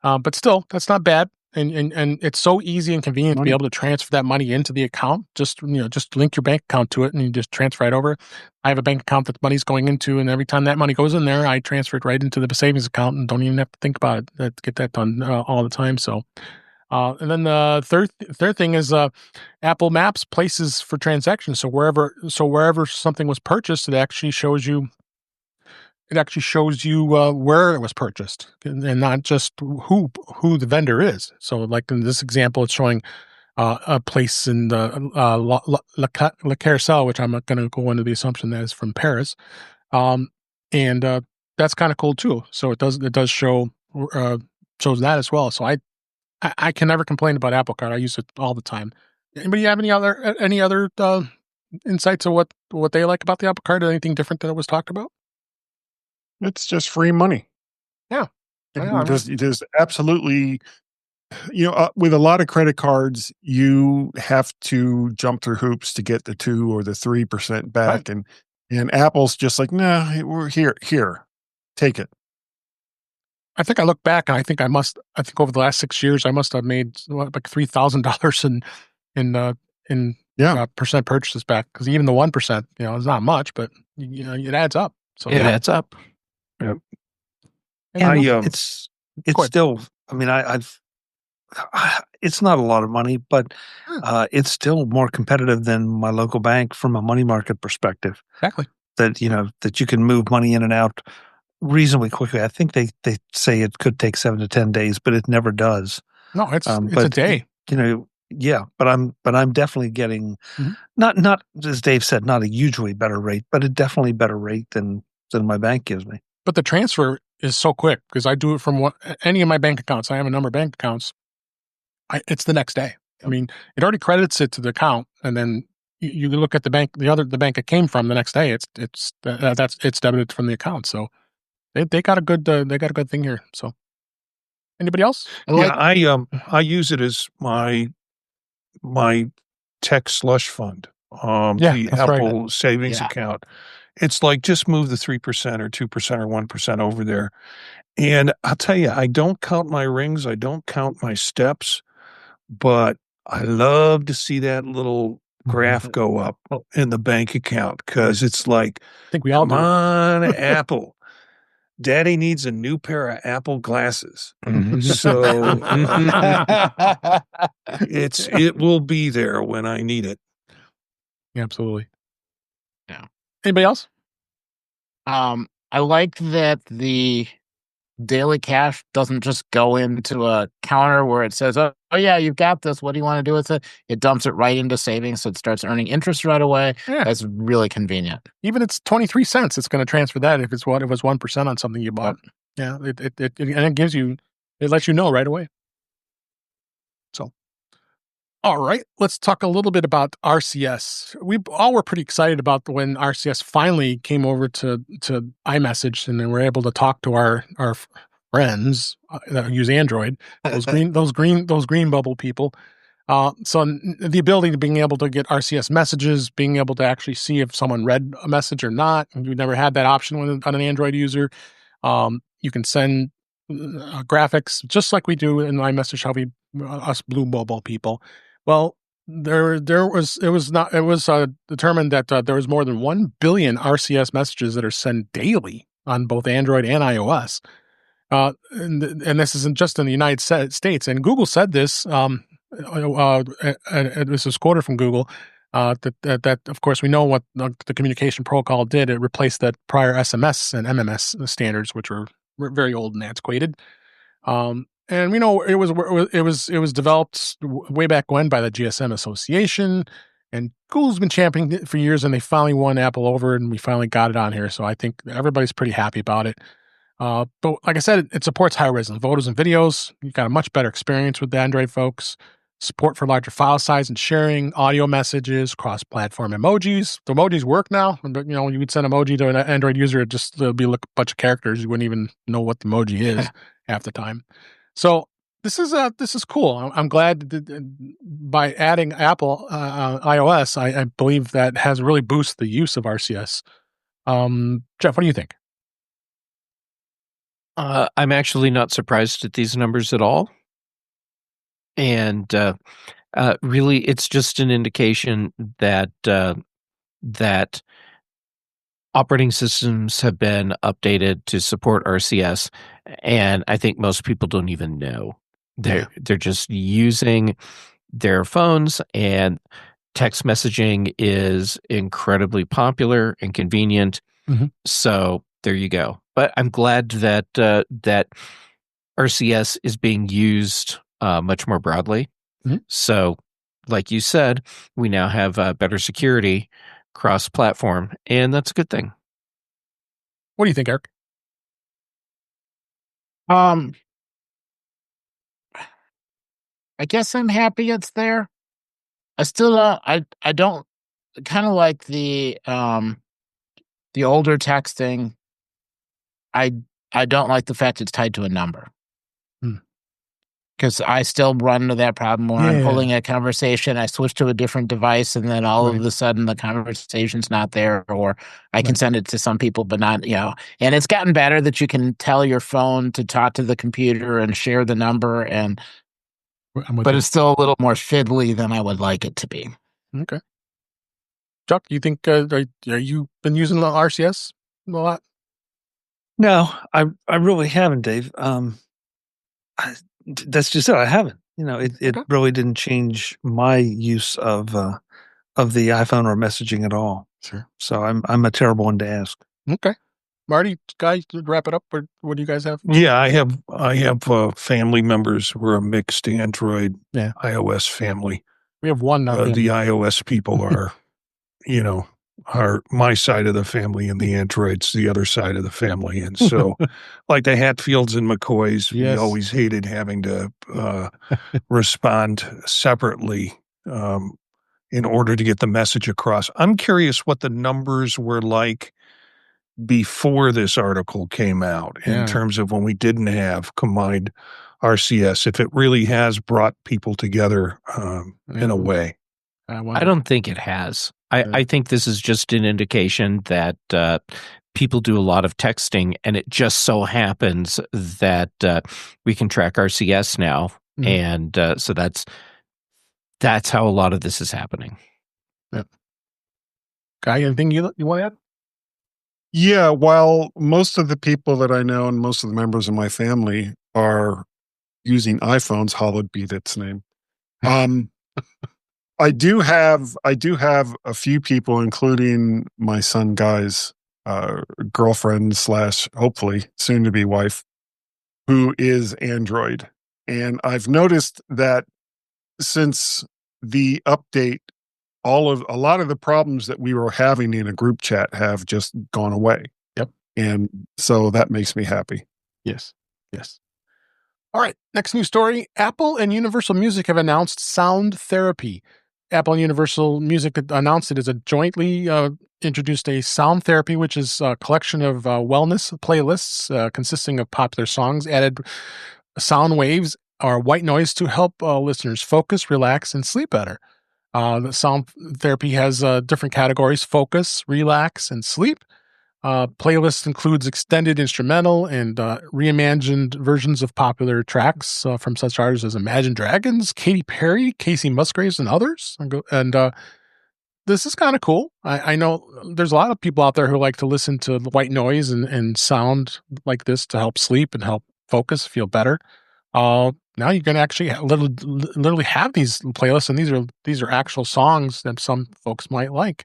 Speaker 1: But still, that's not bad. And it's so easy and convenient to be able to transfer that money into the account. Just link your bank account to it and you just transfer it over. I have a bank account that the money's going into, and every time that money goes in there, I transfer it right into the savings account and don't even have to think about it. Get that done all the time. So, and then the third thing is Apple Maps places for transactions. So wherever something was purchased, it actually shows you. It actually shows you where it was purchased and not just who the vendor is. So, like in this example, it's showing a place in the La Carousel, which I'm not going to go into the assumption that is from Paris, and that's kind of cool too. So it does show shows that as well. So I can never complain about Apple Card. I use it all the time. Anybody have any other insights of what they like about the Apple Card? Anything different that was talked about?
Speaker 2: It's just free money.
Speaker 1: Yeah.
Speaker 2: There's absolutely, with a lot of credit cards, you have to jump through hoops to get the 2 or the 3% back.
Speaker 1: Right.
Speaker 2: And Apple's just like, nah, we're here, take it.
Speaker 1: I think I look back and I think over the last 6 years, I must have made like $3,000 in percent purchases back. Because even the 1%, is not much, but it adds up. So
Speaker 5: it adds up.
Speaker 3: Yep.
Speaker 6: It's still. I mean, it's not a lot of money, but it's still more competitive than my local bank from a money market perspective.
Speaker 1: Exactly.
Speaker 6: That you can move money in and out reasonably quickly. I think they say it could take 7 to 10 days, but it never does.
Speaker 1: No, it's a day.
Speaker 6: Yeah, but I'm definitely getting not as Dave said, not a hugely better rate, but a definitely better rate than my bank gives me.
Speaker 1: But the transfer is so quick because I do it from any of my bank accounts. I have a number of bank accounts. It's the next day. I mean, it already credits it to the account, and then you look at the bank it came from the next day. It's debited from the account. So they got a good thing here. So anybody else?
Speaker 3: I use it as my tech slush fund. The Apple savings account. It's like just move the 3% or 2% or 1% over there. And I'll tell you, I don't count my rings. I don't count my steps, but I love to see that little graph go up in the bank account because it's like,
Speaker 1: I think we all
Speaker 3: come on, Apple. Daddy needs a new pair of Apple glasses. So it will be there when I need it.
Speaker 1: Yeah, absolutely.
Speaker 4: Yeah.
Speaker 1: Anybody else?
Speaker 4: I like that the daily cash doesn't just go into a counter where it says, oh yeah, you've got this. What do you want to do with it? It dumps it right into savings, so it starts earning interest right away. Yeah. That's really convenient.
Speaker 1: Even it's 23 cents, it's going to transfer that if it was 1% on something you bought. Yeah, it lets you know right away. So, all right, let's talk a little bit about RCS. We all were pretty excited about when RCS finally came over to iMessage, and then we're able to talk to our friends that use Android. Those green bubble people. So the ability to being able to get RCS messages, being able to actually see if someone read a message or not. You never had that option on an Android user. You can send graphics just like we do in iMessage, how we us blue mobile people. Well, it was determined that there was more than 1 billion RCS messages that are sent daily on both Android and iOS. And this isn't just in the United States. And Google said this. And this is quoted from Google. That of course we know what the communication protocol did. It replaced that prior SMS and MMS standards, which were very old and antiquated. And we know it was developed way back when by the GSM Association, and Google's been championing it for years, and they finally won Apple over, and we finally got it on here. So I think everybody's pretty happy about it. But like I said, it supports high-res photos and videos. You've got a much better experience with the Android folks. Support for larger file size and sharing, audio messages, cross-platform emojis. The emojis work now. But you would send emoji to an Android user, it'll be a bunch of characters. You wouldn't even know what the emoji is half the time. So this is cool. I'm glad that by adding Apple iOS, I believe that has really boosted the use of RCS. Jeff, what do you think?
Speaker 5: I'm actually not surprised at these numbers at all. And really, it's just an indication that that operating systems have been updated to support RCS, and I think most people don't even know. They're just using their phones, and text messaging is incredibly popular and convenient.
Speaker 1: Mm-hmm.
Speaker 5: So there you go. But I'm glad that that RCS is being used much more broadly.
Speaker 1: Mm-hmm.
Speaker 5: So, like you said, we now have better security cross-platform, and that's a good thing.
Speaker 1: What do you think, Eric?
Speaker 4: I guess I'm happy it's there. I still I don't kind of like the older texting. I don't like the fact it's tied to a number. Because I still run into that problem where I'm pulling a conversation, I switch to a different device, and then all of a sudden the conversation's not there, or I can send it to some people, but not, and it's gotten better that you can tell your phone to talk to the computer and share the number, but it's still a little more fiddly than I would like it to be.
Speaker 1: Okay. Chuck, you think, are you been using the RCS a lot?
Speaker 6: No, I really haven't, Dave. That's just it. I haven't. It really didn't change my use of the iPhone or messaging at all.
Speaker 1: Sure.
Speaker 6: So I'm a terrible one to ask.
Speaker 1: Okay, Marty, guys, to wrap it up, or what do you guys have?
Speaker 3: Yeah, I have family members who are a mixed Android iOS family.
Speaker 1: We have one now.
Speaker 3: The iOS people are, are my side of the family, and the Android's the other side of the family. And so, like the Hatfields and McCoys, we always hated having to respond separately in order to get the message across. I'm curious what the numbers were like before this article came out in terms of when we didn't have combined RCS, if it really has brought people together in a way.
Speaker 5: I don't think it has. I think this is just an indication that people do a lot of texting, and it just so happens that we can track RCS now, and so that's how a lot of this is happening.
Speaker 1: Yeah. Guy, anything you want to add?
Speaker 2: Yeah, while most of the people that I know and most of the members of my family are using iPhones, hallowed be its name. I do have a few people, including my son Guy's girlfriend / hopefully soon to be wife, who is Android, and I've noticed that since the update, a lot of the problems that we were having in a group chat have just gone away.
Speaker 1: Yep,
Speaker 2: and so that makes me happy.
Speaker 1: Yes. All right, next news story. Apple and Universal Music have announced sound therapy. Apple and Universal Music announced it as a jointly introduced a sound therapy, which is a collection of wellness playlists consisting of popular songs, added sound waves are white noise to help listeners focus, relax, and sleep better. The sound therapy has different categories: focus, relax, and sleep. Playlist includes extended instrumental and reimagined versions of popular tracks from such artists as Imagine Dragons, Katy Perry, Casey Musgraves, and others. And this is kind of cool. I know there's a lot of people out there who like to listen to white noise and sound like this to help sleep and help focus, feel better. Now you can actually literally have these playlists, and these are actual songs that some folks might like.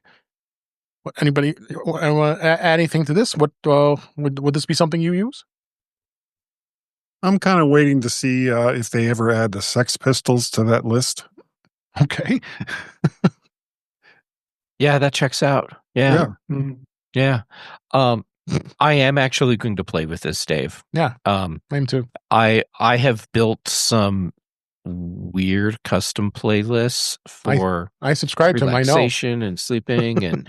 Speaker 1: Anybody want to add anything to this? What would this be something you use?
Speaker 2: I'm kind of waiting to see if they ever add the Sex Pistols to that list.
Speaker 1: Okay.
Speaker 5: Yeah, that checks out. Yeah. Yeah. I am actually going to play with this, Dave.
Speaker 1: Yeah. Mine too.
Speaker 5: I have built some weird custom playlists for
Speaker 1: I subscribe to them, I know.
Speaker 5: Relaxation and sleeping and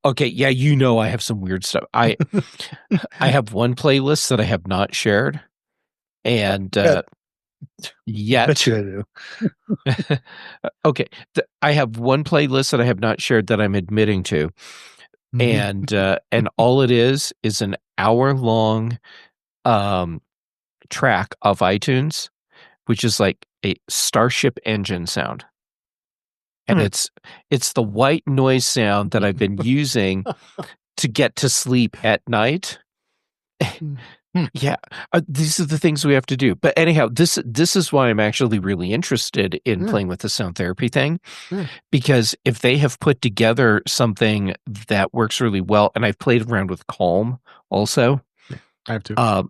Speaker 5: okay, yeah, you know I have some weird stuff. I have one playlist that I have not shared, and yet
Speaker 6: Bet you I do.
Speaker 5: okay, I have one playlist that I have not shared that I'm admitting to, and all it is an hour-long track of iTunes, which is like a Starship engine sound. And it's the white noise sound that I've been using to get to sleep at night. Yeah, these are the things we have to do. But anyhow, this is why I'm actually really interested in playing with the sound therapy thing, because if they have put together something that works really well, and I've played around with Calm also.
Speaker 1: I have to.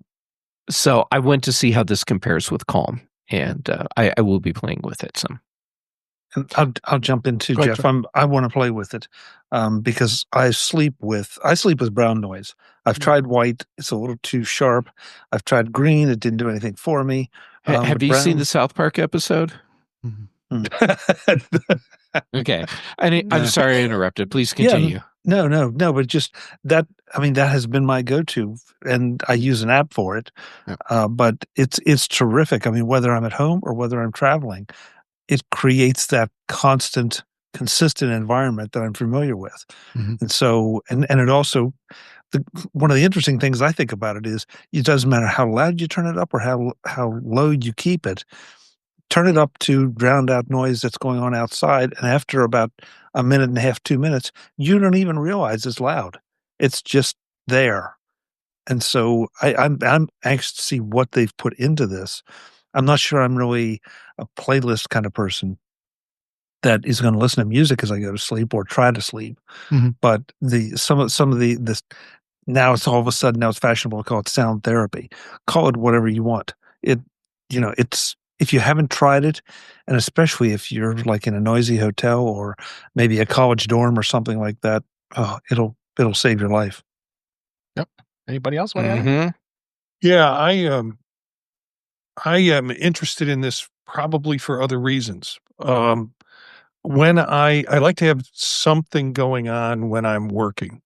Speaker 5: So I went to see how this compares with Calm, and I will be playing with it some.
Speaker 6: And I'll jump in too, Jeff. I want to play with it because I sleep with brown noise. I've tried white; it's a little too sharp. I've tried green; it didn't do anything for me.
Speaker 5: Have you seen the South Park episode? Okay, I'm sorry I interrupted. Please continue.
Speaker 6: Yeah, no. But just that. I mean, that has been my go-to, and I use an app for it. But it's terrific. I mean, whether I'm at home or whether I'm traveling, it creates that constant, consistent environment that I'm familiar with. And so, and it also, one of the interesting things I think about it is it doesn't matter how loud you turn it up or how low you keep it. Turn it up to drown out noise that's going on outside, and after about a minute and a half, 2 minutes, you don't even realize it's loud. It's just there. And so I'm anxious to see what they've put into this. I'm not sure I'm really a playlist kind of person that is going to listen to music as I go to sleep or try to sleep. But some of the now it's all of a sudden now it's fashionable to call it sound therapy. Call it whatever you want. It's if you haven't tried it, and especially if you're like in a noisy hotel or maybe a college dorm or something like that, it'll save your life.
Speaker 1: Yep. Anybody else want to add?
Speaker 3: Yeah, I am interested in this probably for other reasons. When I like to have something going on when I'm working,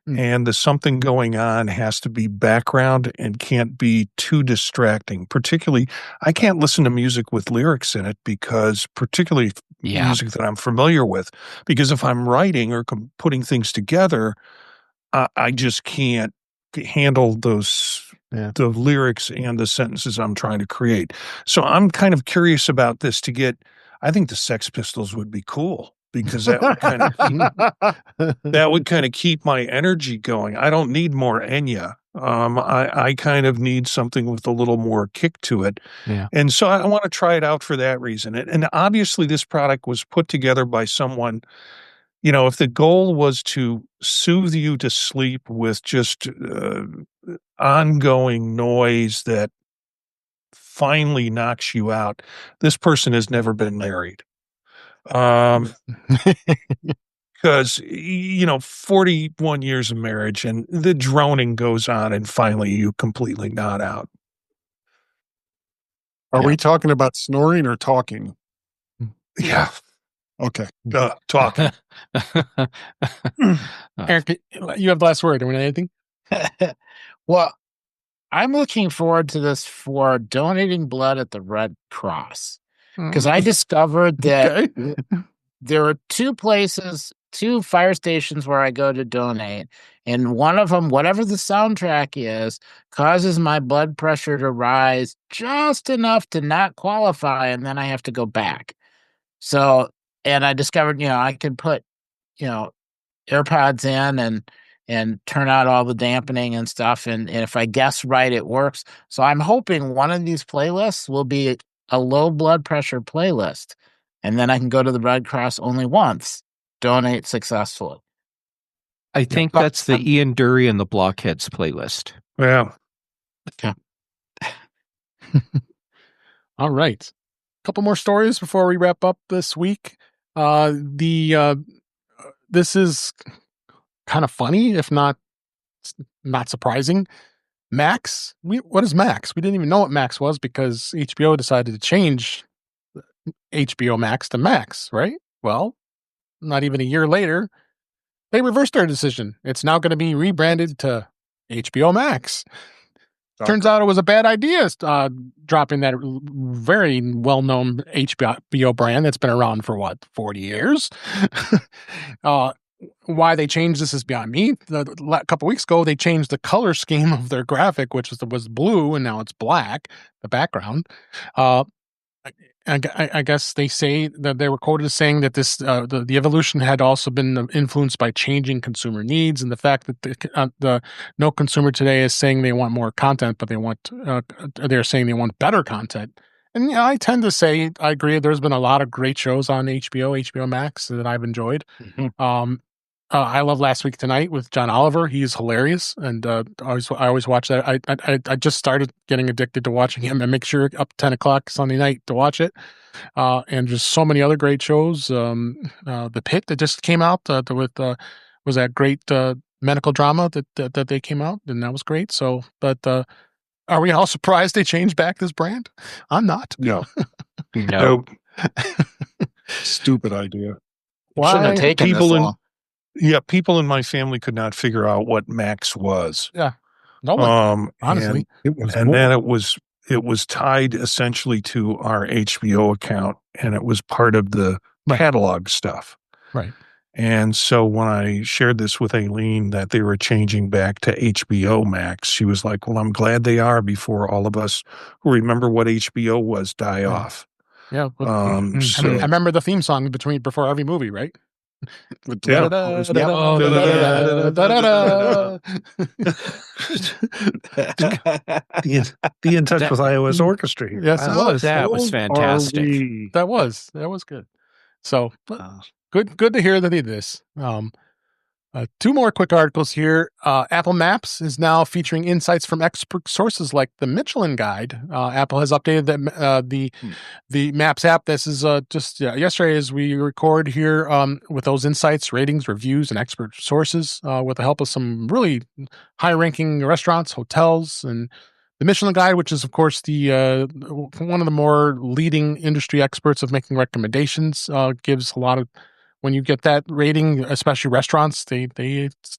Speaker 3: and the something going on has to be background and can't be too distracting. Particularly, I can't listen to music with lyrics in it because particularly music that I'm familiar with, because if I'm writing or putting things together, I just can't handle those the lyrics and the sentences I'm trying to create. So I'm kind of curious about this I think the Sex Pistols would be cool because that would kind of keep my energy going. I don't need more Enya. I kind of need something with a little more kick to it.
Speaker 5: Yeah.
Speaker 3: And so I want to try it out for that reason. And obviously this product was put together by someone. If the goal was to soothe you to sleep with just ongoing noise that finally knocks you out, this person has never been married. Because, 41 years of marriage and the droning goes on and finally you completely nod out.
Speaker 2: Are we talking about snoring or talking?
Speaker 3: Yeah.
Speaker 2: Okay.
Speaker 3: Talking.
Speaker 1: Eric, you have the last word. Do you want anything?
Speaker 4: Well, I'm looking forward to this for donating blood at the Red Cross, because I discovered that there are two fire stations where I go to donate, and one of them, whatever the soundtrack is, causes my blood pressure to rise just enough to not qualify, and then I have to go back. So, and I discovered, I could put, AirPods in and turn out all the dampening and stuff, and if I guess right, it works. So I'm hoping one of these playlists will be a low blood pressure playlist, and then I can go to the Red Cross only once, donate successfully.
Speaker 5: I think that's the Ian Dury and the Blockheads playlist.
Speaker 3: Yeah.
Speaker 4: Okay.
Speaker 1: All right. A couple more stories before we wrap up this week. This is kind of funny, if not surprising. Max. What is Max? We didn't even know what Max was because HBO decided to change HBO Max to Max, right? Well, not even a year later, they reversed their decision. It's now going to be rebranded to HBO Max. Turns out it was a bad idea, dropping that very well-known HBO brand that's been around for, 40 years? Why they changed this is beyond me. A couple weeks ago, they changed the color scheme of their graphic, which was blue, and now it's black, the background. I guess they say that they were quoted as saying that this the evolution had also been influenced by changing consumer needs, and the fact that the no consumer today is saying they want more content, but they're saying they want better content. And I tend to say I agree. There's been a lot of great shows on HBO Max that I've enjoyed. Mm-hmm. I love Last Week Tonight with John Oliver. He's hilarious, and I always watch that. I just started getting addicted to watching him, and make sure up 10 o'clock Sunday night to watch it. And just so many other great shows. The Pit that just came out was that great medical drama that they came out, and that was great. So, but are we all surprised they changed back this brand? I'm not.
Speaker 2: No.
Speaker 3: Nope.
Speaker 2: Stupid idea.
Speaker 4: Why? Shouldn't have taken this long.
Speaker 3: People in my family could not figure out what Max was.
Speaker 1: Yeah, no one. Honestly,
Speaker 3: then it was tied essentially to our HBO account, and it was part of the catalog stuff.
Speaker 1: Right.
Speaker 3: And so when I shared this with Aileen that they were changing back to HBO Max, she was like, "Well, I'm glad they are before all of us who remember what HBO was die off."
Speaker 1: Yeah. I remember the theme song before every movie, right?
Speaker 6: The In Touch with iOS Orchestra here.
Speaker 1: Yes, it was.
Speaker 5: That was fantastic.
Speaker 1: That was good. So good to hear that they did this. Two more quick articles here. Apple Maps is now featuring insights from expert sources like the Michelin Guide. Apple has updated the Maps app. This is just yesterday as we record here with those insights, ratings, reviews, and expert sources with the help of some really high-ranking restaurants, hotels, and the Michelin Guide, which is, of course, the one of the more leading industry experts of making recommendations, gives a lot of. When you get that rating, especially restaurants, they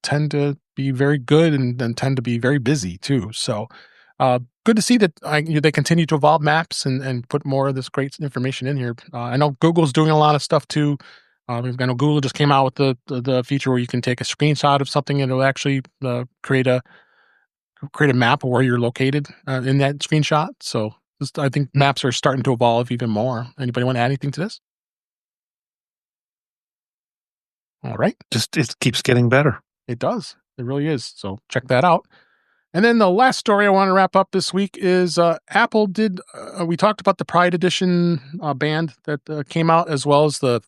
Speaker 1: tend to be very good and tend to be very busy too. So good to see that they continue to evolve Maps and put more of this great information in here. I know Google's doing a lot of stuff too. I know Google just came out with the feature where you can take a screenshot of something and it'll actually create a map of where you're located in that screenshot. So I think maps are starting to evolve even more. Anybody want to add anything to this? All right.
Speaker 6: Just it keeps getting better.
Speaker 1: It does. It really is. So check that out. And then the last story I want to wrap up this week is Apple did. We talked about the Pride Edition band that came out, as well as the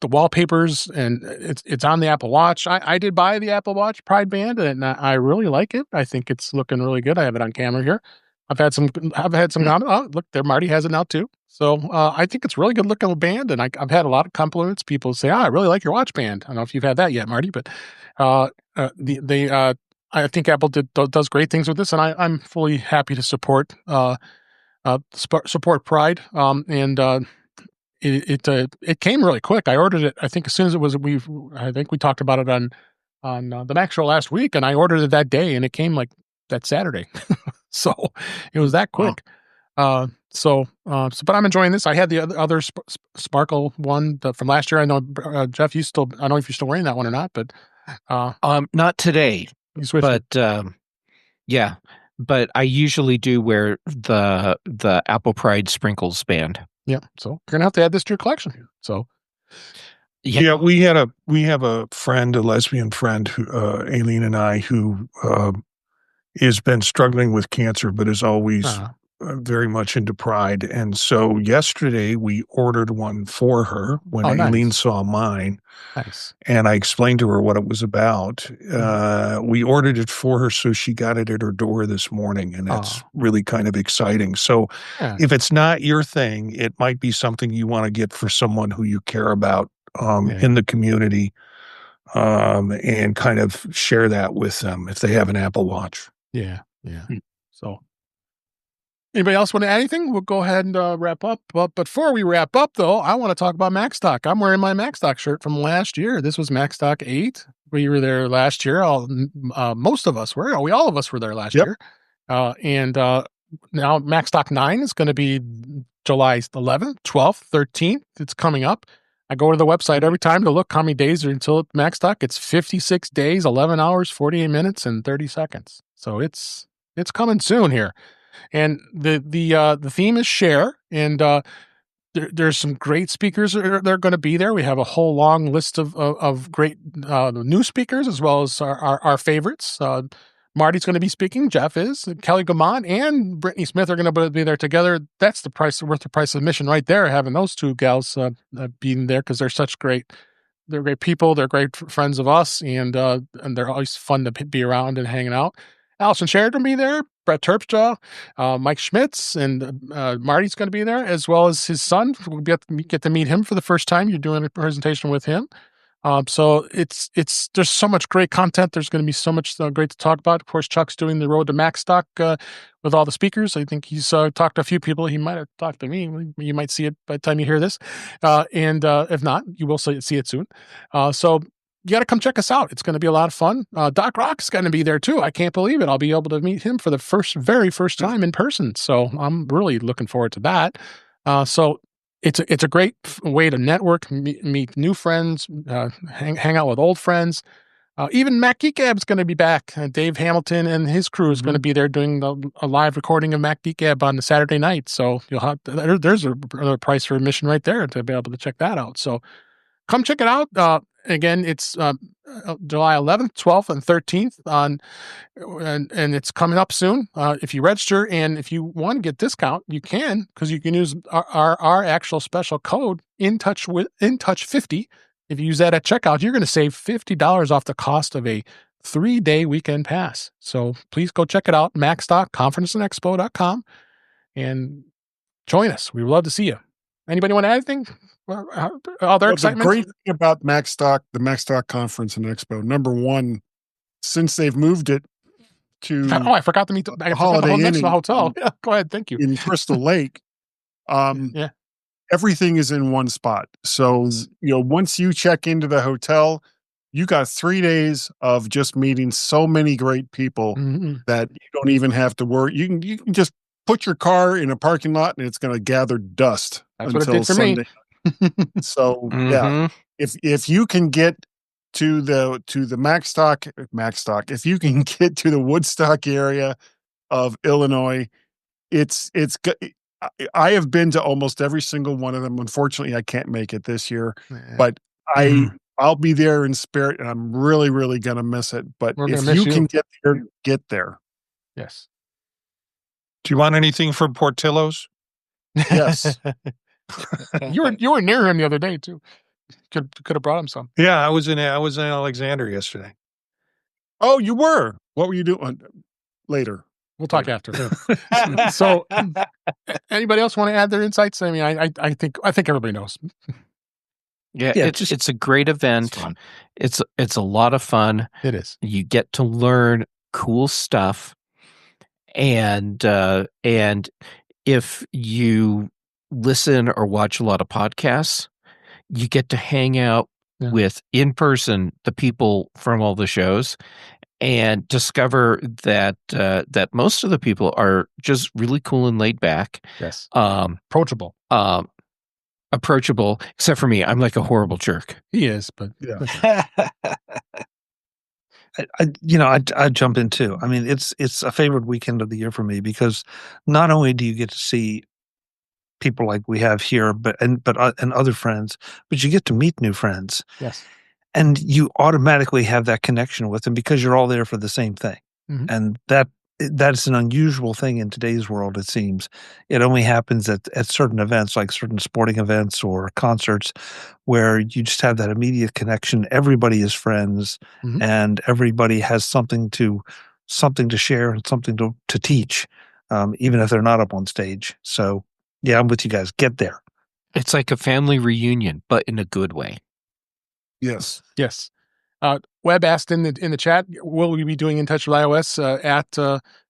Speaker 1: wallpapers, and it's on the Apple Watch. I did buy the Apple Watch Pride band, and I really like it. I think it's looking really good. I have it on camera here. I've had some. Oh, look there, Marty has it now too. So I think it's a really good looking band, and I've had a lot of compliments. People say, "I really like your watch band." I don't know if you've had that yet, Marty, but I think Apple does great things with this, and I'm fully happy to support Pride. It came really quick. I ordered it. I think as soon as it was, I think we talked about it on the Mac Show last week, and I ordered it that day, and it came like that Saturday. So it was that quick. But I'm enjoying this. I had the other Sparkle one from last year. I know, Jeff, I don't know if you're still wearing that one or not, but
Speaker 5: not today.
Speaker 1: You switched.
Speaker 5: But yeah, but I usually do wear the Apple Pride Sprinkles band.
Speaker 1: Yeah, so you're gonna have to add this to your collection. So
Speaker 3: yeah, we have a friend, a lesbian friend, who Aileen and I, who has been struggling with cancer, but is always very much into Pride. And so yesterday we ordered one for her when Aileen saw mine.
Speaker 1: Nice.
Speaker 3: And I explained to her what it was about. We ordered it for her, so she got it at her door this morning, and it's really kind of exciting. So if it's not your thing, it might be something you want to get for someone who you care about in the community, and kind of share that with them if they have an Apple Watch.
Speaker 1: Yeah. So anybody else want to add anything? We'll go ahead and wrap up. But before we wrap up, though, I want to talk about MacStock. I'm wearing my MacStock shirt from last year. This was MacStock 8. We were there last year. Most of us were. All of us were there last year. And now MacStock 9 is going to be July 11th, 12th, 13th. It's coming up. I go to the website every time to look how many days are until MacStock. It's 56 days, 11 hours, 48 minutes, and 30 seconds. So it's coming soon here. And the theme is share, and there's some great speakers that are going to be there. We have a whole long list of great new speakers, as well as our favorites. Marty's going to be speaking. Jeff is. Kelly Gamet and Brittany Smith are going to be there together. That's worth the price of admission right there, having those two gals being there, because they're great people. They're great friends of us, and they're always fun to be around and hanging out. Allison Sheridan will be there. Brett Terpstra, Mike Schmitz, and Marty's going to be there, as well as his son. We'll get to meet him for the first time. You're doing a presentation with him. So there's so much great content. There's going to be so much great to talk about. Of course, Chuck's doing the Road to MacStock with all the speakers. I think he's talked to a few people. He might have talked to me. You might see it by the time you hear this. And if not, you will see it soon. So you got to come check us out. It's going to be a lot of fun. Doc Rock's going to be there too. I can't believe it. I'll be able to meet him for the very first time in person. So I'm really looking forward to that. So it's a great way to network, meet new friends, hang out with old friends. Even Mac Geek Gab is going to be back. Dave Hamilton and his crew is going to be there doing a live recording of Mac Geek Gab on the Saturday night. So there's another price for admission right there to be able to check that out. So come check it out. Again, it's July 11th, 12th, and 13th and it's coming up soon. If you register, and if you want to get discount, you can, because you can use our actual special code InTouch50. If you use that at checkout, you're going to save $50 off the cost of a 3-day weekend pass. So please go check it out, MacStockConferenceandExpo.com, and join us. We would love to see you. Anybody want to add anything? Other excitement?
Speaker 2: The great thing about the MacStock Conference and Expo, number one, since they've moved it to
Speaker 1: I forgot to meet the
Speaker 2: Holiday Inn
Speaker 1: next to the hotel. Yeah, go ahead. Thank you.
Speaker 2: In Crystal Lake. Everything is in one spot. So, once you check into the hotel, you got 3 days of just meeting so many great people that you don't even have to worry. You can just put your car in a parking lot and it's going to gather dust.
Speaker 1: That's
Speaker 2: until
Speaker 1: what it did for
Speaker 2: Sunday. So
Speaker 5: Mm-hmm.
Speaker 2: if you can get to the MacStock, if you can get to the Woodstock area of Illinois, I have been to almost every single one of them. Unfortunately, I can't make it this year, but I'll be there in spirit, and I'm really, really going to miss it. But if you can get there, get there.
Speaker 1: Yes.
Speaker 3: Do you want anything from Portillo's?
Speaker 2: Yes.
Speaker 1: You were near him the other day too. Could have brought him some.
Speaker 3: Yeah, I was in Alexander yesterday.
Speaker 2: Oh, you were. What were you doing? Later.
Speaker 1: We'll talk after. So, anybody else want to add their insights? I mean, I think everybody knows.
Speaker 5: Yeah, it's a great event. It's a lot of fun.
Speaker 1: It is.
Speaker 5: You get to learn cool stuff, and if you listen or watch a lot of podcasts, you get to hang out with in person the people from all the shows, and discover that that most of the people are just really cool and laid back.
Speaker 1: Yes. Approachable.
Speaker 5: Approachable, except for me. I'm like a horrible jerk.
Speaker 1: He is, but
Speaker 2: Yeah.
Speaker 6: I jump in too. I mean, it's a favorite weekend of the year for me because not only do you get to see people like we have here, and other friends, but you get to meet new friends.
Speaker 1: Yes.
Speaker 6: And you automatically have that connection with them because you're all there for the same thing.
Speaker 1: Mm-hmm.
Speaker 6: And that's an unusual thing in today's world, it seems. It only happens at certain events, like certain sporting events or concerts, where you just have that immediate connection. Everybody is friends,
Speaker 1: Mm-hmm.
Speaker 6: and everybody has something to share and something to teach, even if they're not up on stage. So, yeah, I'm with you guys. Get there.
Speaker 5: It's like a family reunion, but in a good way.
Speaker 2: Yes.
Speaker 1: Yes. Webb asked in the chat, will we be doing In Touch with iOS at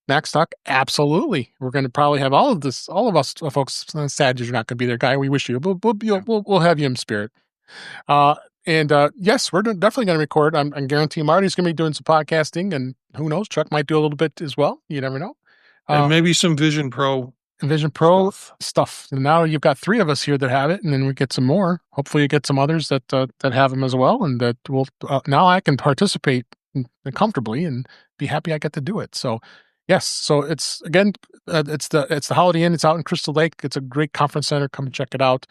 Speaker 1: MacStock? Absolutely. We're going to probably have all of us folks. Sad you're not going to be there, Guy. We wish you. We'll have you in spirit. Yes, we're definitely going to record. I'm guaranteeing Marty's going to be doing some podcasting, and who knows, Chuck might do a little bit as well. You never know.
Speaker 3: And maybe some Vision Pro.
Speaker 1: Vision Pro stuff. And now you've got 3 of us here that have it, and then we get some more. Hopefully, you get some others that have them as well, and that will now I can participate comfortably and be happy I get to do it. So, yes. So it's again, it's the Holiday Inn. It's out in Crystal Lake. It's a great conference center. Come and check it out.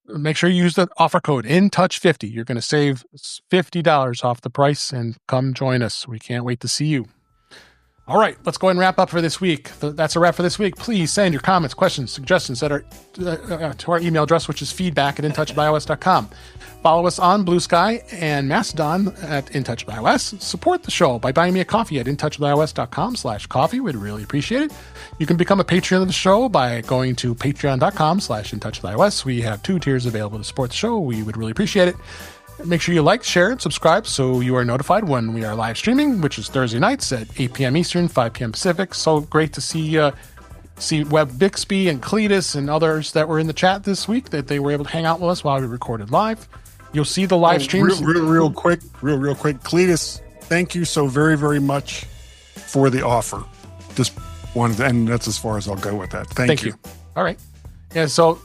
Speaker 1: Make sure you use the offer code INTOUCH50. You're going to save $50 off the price, and come join us. We can't wait to see you. All right, let's go ahead and wrap up for this week. That's a wrap for this week. Please send your comments, questions, suggestions that are to our email address, which is feedback@intouchwithios.com. Follow us on BlueSky and Mastodon at InTouchWithIOS. Support the show by buying me a coffee at intouchwithios.com/coffee. We'd really appreciate it. You can become a Patreon of the show by going to patreon.com/intouchwithios. We have 2 tiers available to support the show. We would really appreciate it. Make sure you like, share, and subscribe so you are notified when we are live streaming, which is Thursday nights at 8 p.m. Eastern, 5 p.m. Pacific. So great to see Webb Bixby and Cletus and others that were in the chat this week, that they were able to hang out with us while we recorded live. You'll see the live streams.
Speaker 2: Real quick. Cletus, thank you so very, very much for the offer. Just wanted to, and that's as far as I'll go with that. Thank you.
Speaker 1: All right. Yeah, so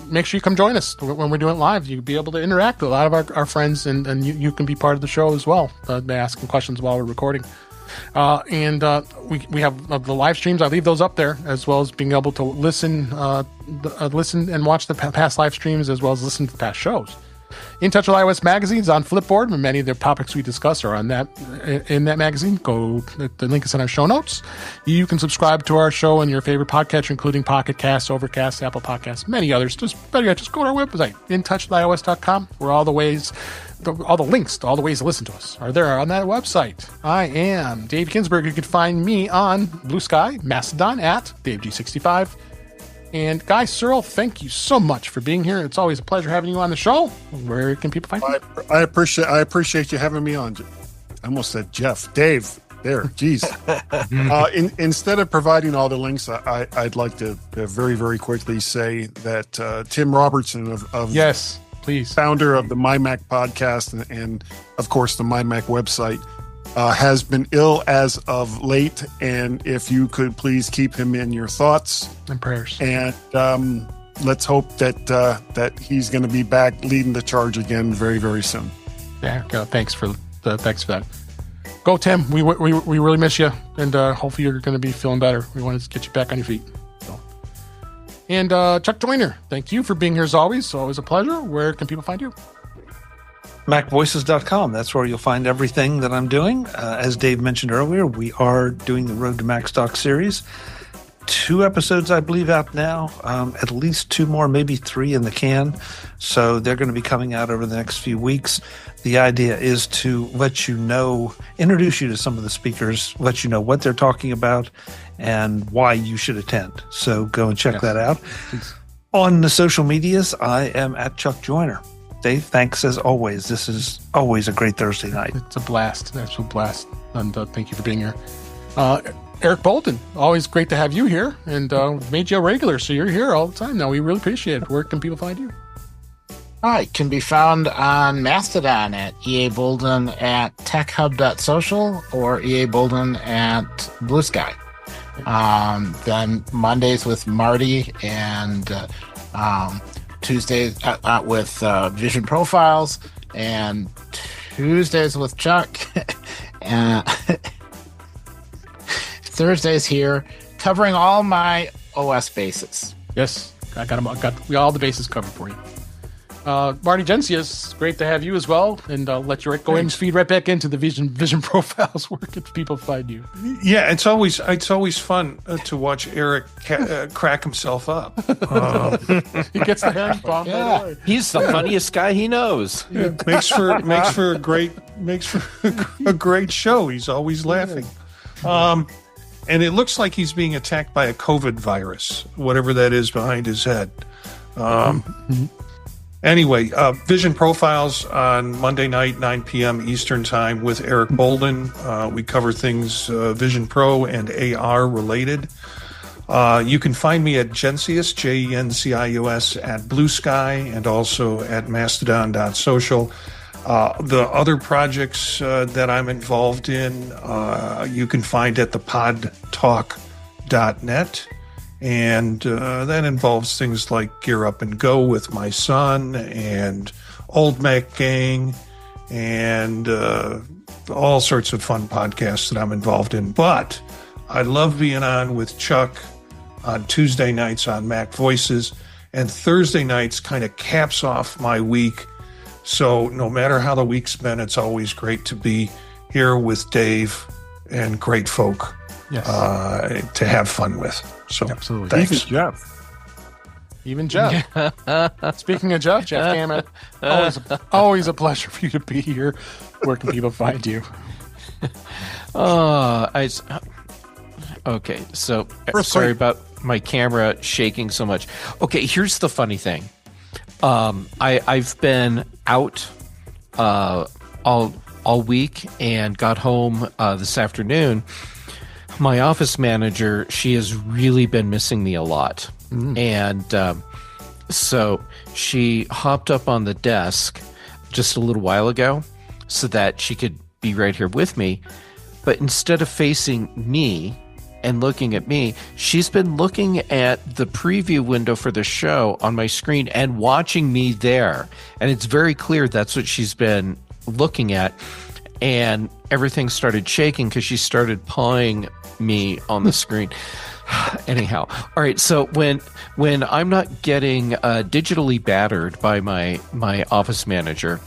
Speaker 1: make sure you come join us when we're doing it live. You'll be able to interact with a lot of our friends, and you can be part of the show as well, by asking questions while we're recording. We have the live streams. I leave those up there, as well as being able to listen and watch the past live streams, as well as listen to past shows. In Touch with iOS magazine is on Flipboard, and many of the topics we discuss are in that magazine. The link is in our show notes. You can subscribe to our show in your favorite podcatcher, including Pocket Cast, Overcast, Apple Podcasts, many others. Just go to our website, intouchwithios.com, where all the links to all the ways to listen to us are there on that website. I am Dave Ginsburg. You can find me on BlueSky, Mastodon at DaveG65. And Guy Searle, thank you so much for being here. It's always a pleasure having you on the show. Where can people find you?
Speaker 2: I appreciate you having me on. I almost said Jeff. Dave. There. Geez. Instead of providing all the links, I'd like to very, very quickly say that Tim Robertson of
Speaker 1: yes, please,
Speaker 2: founder of the MyMac podcast and of course the MyMac website, has been ill as of late, and if you could please keep him in your thoughts
Speaker 1: and prayers, and
Speaker 2: let's hope that he's going to be back leading the charge again very, very soon.
Speaker 1: Yeah, thanks for that. Go, Tim. We really miss you, and hopefully you're going to be feeling better. We want to get you back on your feet. So. And Chuck Joyner, thank you for being here as always. So always a pleasure. Where can people find you?
Speaker 6: MacVoices.com. That's where you'll find everything that I'm doing. As Dave mentioned earlier, we are doing the Road to MacStock series. 2 episodes, I believe, out now. At least 2 more, maybe 3 in the can. So they're going to be coming out over the next few weeks. The idea is to let you know, introduce you to some of the speakers, let you know what they're talking about and why you should attend. So go and check that out. Please. On the social medias, I am at Chuck Joyner. Dave, thanks as always. This is always a great Thursday night.
Speaker 1: It's a blast. An absolute blast. And thank you for being here. Eric Bolden, always great to have you here, and made you a regular, so you're here all the time now. We really appreciate it. Where can people find you?
Speaker 4: It can be found on Mastodon at EA Bolden at techhub.social or EA Bolden at BlueSky. Then Mondays with Marty and Tuesdays with Vision Profiles and Tuesdays with Chuck and Thursdays here covering all my OS bases.
Speaker 1: Yes, I got them. We all the bases covered for you. Marty Jencius, great to have you as well, and let you go and feed right back into the Vision Profiles. Where can people find you?
Speaker 3: Yeah, it's always fun to watch Eric crack himself up.
Speaker 1: He gets the hand bomb.
Speaker 5: Yeah, right away. He's the funniest guy he knows.
Speaker 3: Yeah, makes for a great show. He's always laughing. And it looks like he's being attacked by a COVID virus, whatever that is behind his head. Anyway, Vision Profiles on Monday night, 9 p.m. Eastern Time with Eric Bolden. We cover things Vision Pro and AR related. You can find me at Jencius, Jencius, at BlueSky and also at Mastodon.social. The other projects that I'm involved in, you can find at thepodtalk.net. And that involves things like Gear Up and Go with my son and Old Mac Gang and all sorts of fun podcasts that I'm involved in. But I love being on with Chuck on Tuesday nights on Mac Voices, and Thursday nights kind of caps off my week. So no matter how the week's been, it's always great to be here with Dave and great folk to have fun with. So
Speaker 1: absolutely.
Speaker 3: Thanks.
Speaker 1: Even Jeff. Speaking of Jeff Gamet, always a pleasure for you to be here. Where can people find you?
Speaker 5: Okay, so sorry about my camera shaking so much. Okay, here's the funny thing. I've been out all week and got home this afternoon. My office manager, she has really been missing me a lot. And so she hopped up on the desk just a little while ago so that she could be right here with me. But instead of facing me and looking at me, she's been looking at the preview window for the show on my screen and watching me there. And it's very clear that's what she's been looking at. And everything started shaking because she started pawing me on the screen. Anyhow, all right. So when I'm not getting digitally battered by my office manager,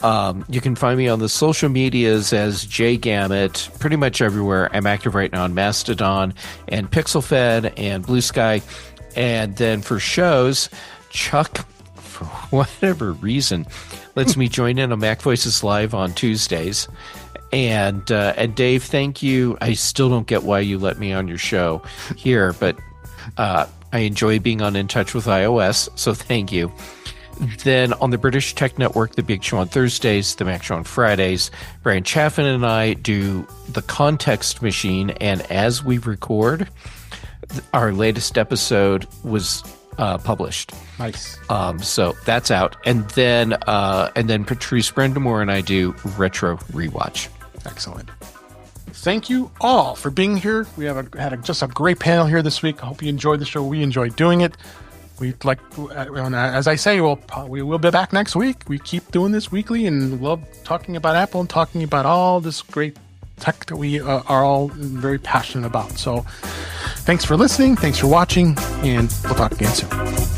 Speaker 5: you can find me on the social medias as Gamet, pretty much everywhere. I'm active right now on Mastodon and PixelFed and BlueSky. And then for shows, Chuck, for whatever reason, lets me join in on Mac Voices Live on Tuesdays. And Dave, thank you. I still don't get why you let me on your show here, but I enjoy being on In Touch with iOS, so thank you. Then on the British Tech Network, the Big Show on Thursdays, the Mac Show on Fridays, Brian Chaffin and I do the Context Machine, and as we record, our latest episode was published.
Speaker 1: Nice.
Speaker 5: So that's out, and then Patrice Brendamore and I do Retro Rewatch.
Speaker 1: Excellent. Thank you all for being here. We have had just a great panel here this week. I hope you enjoyed the show. We enjoyed doing it. We'd like, as I say, we will be back next week. We keep doing this weekly and love talking about Apple and talking about all this great tech that we are all very passionate about. So thanks for listening. Thanks for watching, and we'll talk again soon.